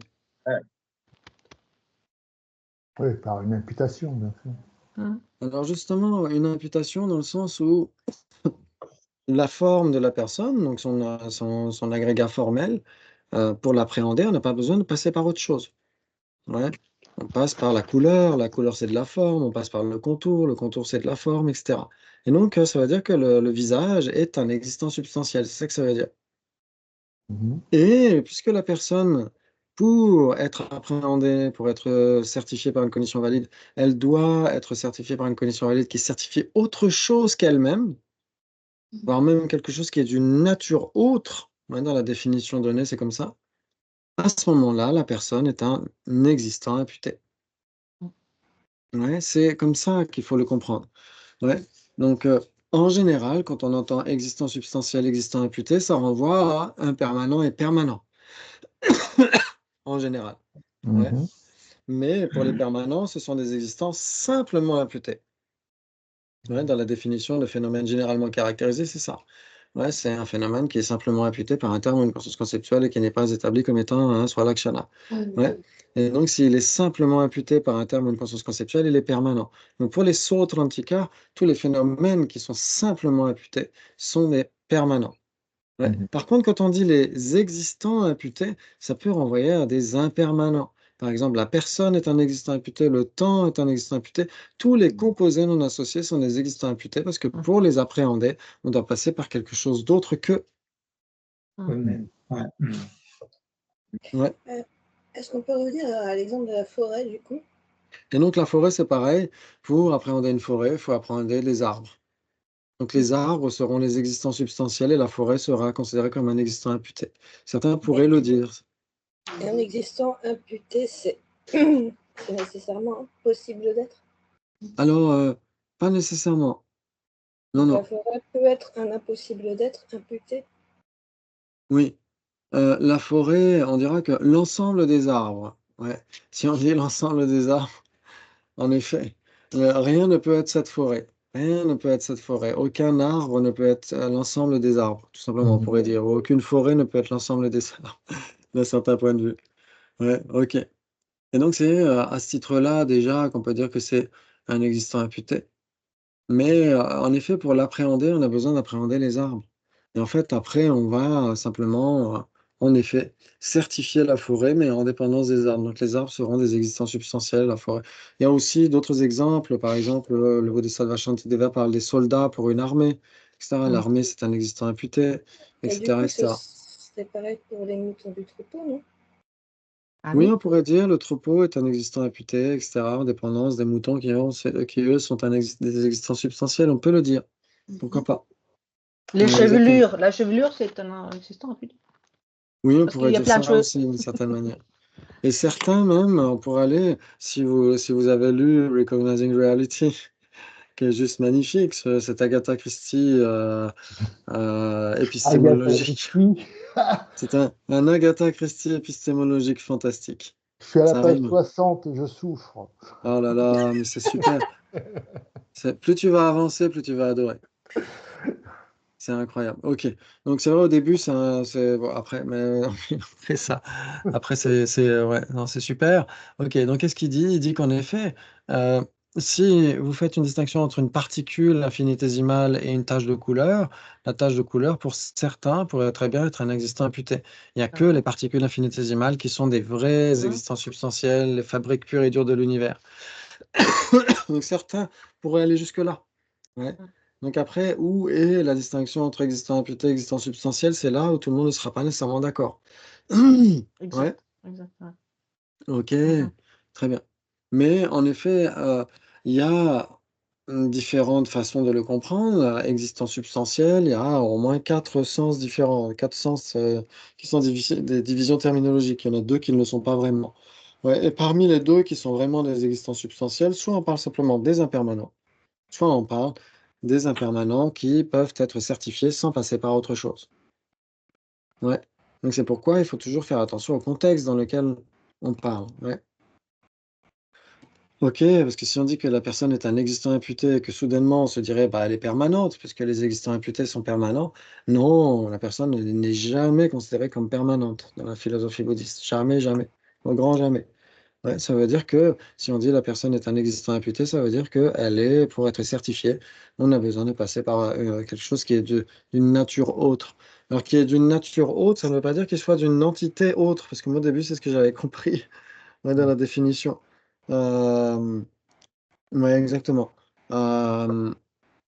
S4: Oui, par une imputation, bien sûr.
S1: Alors justement, une imputation dans le sens où la forme de la personne, donc son agrégat formel, pour l'appréhender, on n'a pas besoin de passer par autre chose. Ouais. On passe par la couleur c'est de la forme, on passe par le contour c'est de la forme, et cetera. Et donc, ça veut dire que le visage est un existant substantiel, c'est ça que ça veut dire.
S4: Mhm.
S1: Et puisque la personne, pour être appréhendée, pour être certifiée par une cognition valide, elle doit être certifiée par une cognition valide qui certifie autre chose qu'elle-même, voire même quelque chose qui est d'une nature autre, ouais, dans la définition donnée, c'est comme ça. À ce moment-là, la personne est un existant imputé. Ouais, c'est comme ça qu'il faut le comprendre. Ouais. Donc, en général, quand on entend existant substantiel, existant imputé, ça renvoie à impermanent et permanent, en général. Ouais.
S4: Mhm.
S1: Mais pour les permanents, ce sont des existences simplement imputées. Ouais, dans la définition de phénomène généralement caractérisé, c'est ça. Ouais, c'est un phénomène qui est simplement imputé par un terme ou une conscience conceptuelle et qui n'est pas établi comme étant un soit lakshana. Ouais. Et donc, s'il est simplement imputé par un terme ou une conscience conceptuelle, il est permanent. Donc, pour les Sautrantika, tous les phénomènes qui sont simplement imputés sont des permanents. Ouais.
S4: Mhm.
S1: Par contre, quand on dit les existants imputés, ça peut renvoyer à des impermanents. Par exemple, la personne est un existant imputé, le temps est un existant imputé. Tous les composés non associés sont des existants imputés parce que pour les appréhender, on doit passer par quelque chose d'autre que.
S3: Eux-mêmes. Ouais.
S1: Ouais.
S2: est-ce qu'on peut revenir à l'exemple de la forêt, du coup?
S1: Et donc la forêt, c'est pareil. Pour appréhender une forêt, il faut appréhender les arbres. Donc les arbres seront les existants substantiels et la forêt sera considérée comme un existant imputé. Certains pourraient le dire.
S2: Et un existant imputé, c'est c'est nécessairement possible d'être.
S1: Alors, pas nécessairement. Non,
S2: La
S1: non.
S2: forêt peut être un impossible d'être imputé.
S1: Oui. La forêt, on dira que l'ensemble des arbres. Ouais. Si on dit l'ensemble des arbres, en effet, rien ne peut être cette forêt. Rien ne peut être cette forêt. Aucun arbre ne peut être l'ensemble des arbres, tout simplement, on pourrait dire. Aucune forêt ne peut être l'ensemble des arbres, d'un certain point de vue. Ouais, ok. Et donc, c'est à ce titre-là, déjà, qu'on peut dire que c'est un existant imputé. Mais en effet, pour l'appréhender, on a besoin d'appréhender les arbres. Et en fait, après, on va simplement, en effet, certifier la forêt, mais en dépendance des arbres. Donc, les arbres seront des existants substantiels, la forêt. Il y a aussi d'autres exemples. Par exemple, le Bodhisattva Shantideva parle des soldats pour une armée, etc. L'armée, c'est un existant imputé,
S2: Et du
S1: etc.,
S2: coup,
S1: etc.
S2: c'est pareil pour les moutons du troupeau, non?
S6: Ah
S1: Oui,
S6: oui.
S1: on pourrait dire le troupeau est un existant imputé, etc., en dépendance des moutons qui eux, sont des existants substantiels. On peut le dire. Pourquoi pas?
S6: Les
S1: Ouais, exactement.
S6: chevelures, la chevelure, c'est un existant imputé.
S1: Oui, on
S6: Parce qu'il
S1: pourrait
S6: y a
S1: dire
S6: plein de
S1: ça
S6: choses.
S1: aussi d'une certaine manière. Et certains même, on pourrait aller, si vous avez lu Recognizing Reality, qui est juste magnifique, cette Agatha Christie
S4: Agatha
S1: épistémologique.
S4: Christie.
S1: C'est un Agatha Christie épistémologique fantastique.
S4: Je suis à la
S1: Ça
S4: page
S1: rime.
S4: 60 et je souffre.
S1: Oh là là, mais c'est super. Plus tu vas avancer, plus tu vas adorer. C'est incroyable. Ok. Donc c'est vrai au début, c'est bon, après, mais après ça, après ouais, non, c'est super. Ok. Donc qu'est-ce qu'il dit? Il dit qu'en effet, euh, si vous faites une distinction entre une particule infinitésimale et une tache de couleur, la tache de couleur pour certains pourrait très bien être un existant imputé. Il n'y a que les particules infinitésimales qui sont des vrais existants substantiels, les fabriques pures et dures de l'univers. Donc certains pourraient aller jusque-là. Ouais. Donc après, où est la distinction entre existant imputé et existant substantiel? C'est là où tout le monde ne sera pas nécessairement d'accord. Ouais,
S6: Exact. Exact. Ouais.
S1: ok,
S6: Mhm.
S1: très bien. Mais en effet, il y a différentes façons de le comprendre. Existant substantiel, il y a au moins quatre sens différents, quatre sens qui sont des divisions terminologiques. Il y en a deux qui ne le sont pas vraiment. Ouais, et parmi les deux qui sont vraiment des existants substantiels, soit on parle simplement des impermanents, soit on parle des impermanents qui peuvent être certifiés sans passer par autre chose. Ouais. Donc c'est pourquoi il faut toujours faire attention au contexte dans lequel on parle. Ouais. Ok, parce que si on dit que la personne est un existant imputé et que soudainement on se dirait bah elle est permanente, puisque les existants imputés sont permanents, non, la personne n'est jamais considérée comme permanente dans la philosophie bouddhiste. Jamais, jamais. Au grand jamais. Ouais, ça veut dire que si on dit la personne est un existant imputé, ça veut dire qu'elle est, pour être certifiée, on a besoin de passer par quelque chose qui est d'une nature autre. Alors, qui est d'une nature autre, ça ne veut pas dire qu'il soit d'une entité autre, parce que moi, au début, c'est ce que j'avais compris ouais, dans la définition. Ouais, exactement. Euh,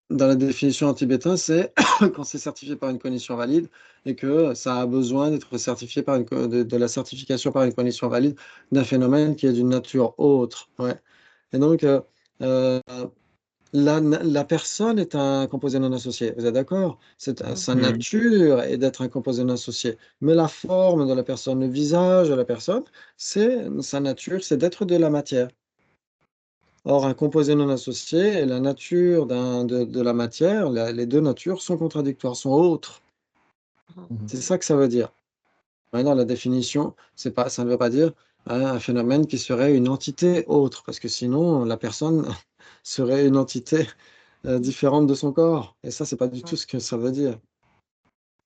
S1: Dans la définition en tibétain, c'est quand c'est certifié par une condition valide et que ça a besoin d'être certifié par de la certification par une condition valide d'un phénomène qui est d'une nature autre. Ouais. Et donc, euh, la personne est un composé non associé. Vous êtes d'accord? Sa
S3: Mhm.
S1: nature est d'être un composé non associé. Mais la forme de la personne, le visage de la personne, c'est sa nature, c'est d'être de la matière. Or, un composé non associé et la nature de la matière, les deux natures sont contradictoires, sont autres. C'est ça que ça veut dire. Maintenant, la définition, ça ne veut pas dire un phénomène qui serait une entité autre, parce que sinon, la personne serait une entité différente de son corps. Et ça, c'est pas du tout ce que ça veut dire.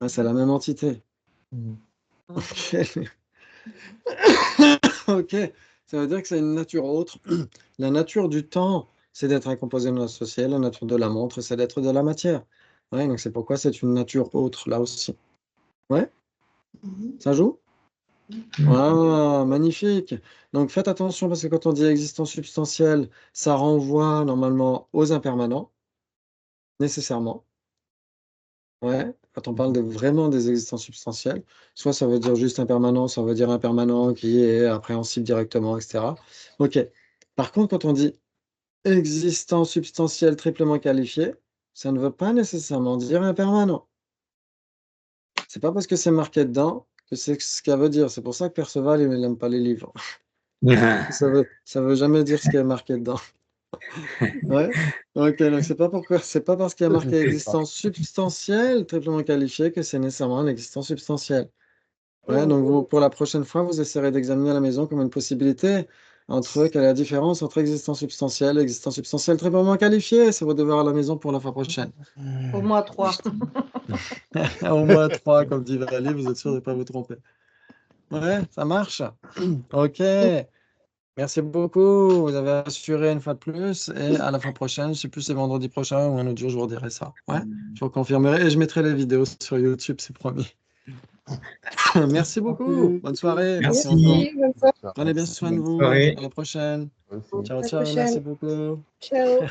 S1: Ouais, c'est la même entité. Ok. Ok. Ça veut dire que c'est une nature autre. La nature du temps, c'est d'être un composé non associé. La nature de la montre, c'est d'être de la matière. Ouais, donc c'est pourquoi c'est une nature autre, là aussi. Ouais, ça joue? Ah, magnifique. Donc faites attention parce que quand on dit existence substantielle, ça renvoie normalement aux impermanents, nécessairement. Ouais, quand on parle vraiment des existences substantielles, soit ça veut dire juste impermanent, ça veut dire impermanent qui est appréhensible directement, etc. Ok. Par contre, quand on dit existence substantielle triplement qualifiée, ça ne veut pas nécessairement dire impermanent. C'est pas parce que c'est marqué dedans que c'est ce qu'elle veut dire. C'est pour ça que Perceval, il n'aime pas les livres. Ça veut jamais dire ce qui est marqué dedans. Ouais. Ok, donc c'est pas parce qu'il y a
S4: Ça, je
S1: marqué
S4: sais pas.
S1: existence substantielle, triplement qualifiée, que c'est nécessairement une existence substantielle. Ouais, donc vous, pour la prochaine fois, vous essaierez d'examiner à la maison comme une possibilité entre quelle est la différence entre existence substantielle et existence substantielle triplement qualifiée. C'est votre devoir à la maison pour la fois prochaine.
S6: Au moins 3.
S1: Au moins 3, comme dit Valérie, vous êtes sûr de ne pas vous tromper. Ouais, ça marche. Ok. Merci beaucoup. Vous avez assuré une fois de plus. Et à la fois prochaine, je ne sais plus si c'est vendredi prochain ou un autre jour, je vous redirai ça. Ouais, je vous confirmerai. Et je mettrai les vidéos sur YouTube, c'est promis. Merci beaucoup. Bonne soirée.
S3: Merci.
S2: Merci, bonne soirée.
S1: Prenez bien soin de
S3: Bonne
S1: vous.
S3: soirée.
S1: À la prochaine.
S4: Aussi.
S1: Ciao,
S2: À la
S1: ciao.
S2: prochaine.
S1: Merci beaucoup.
S2: Ciao.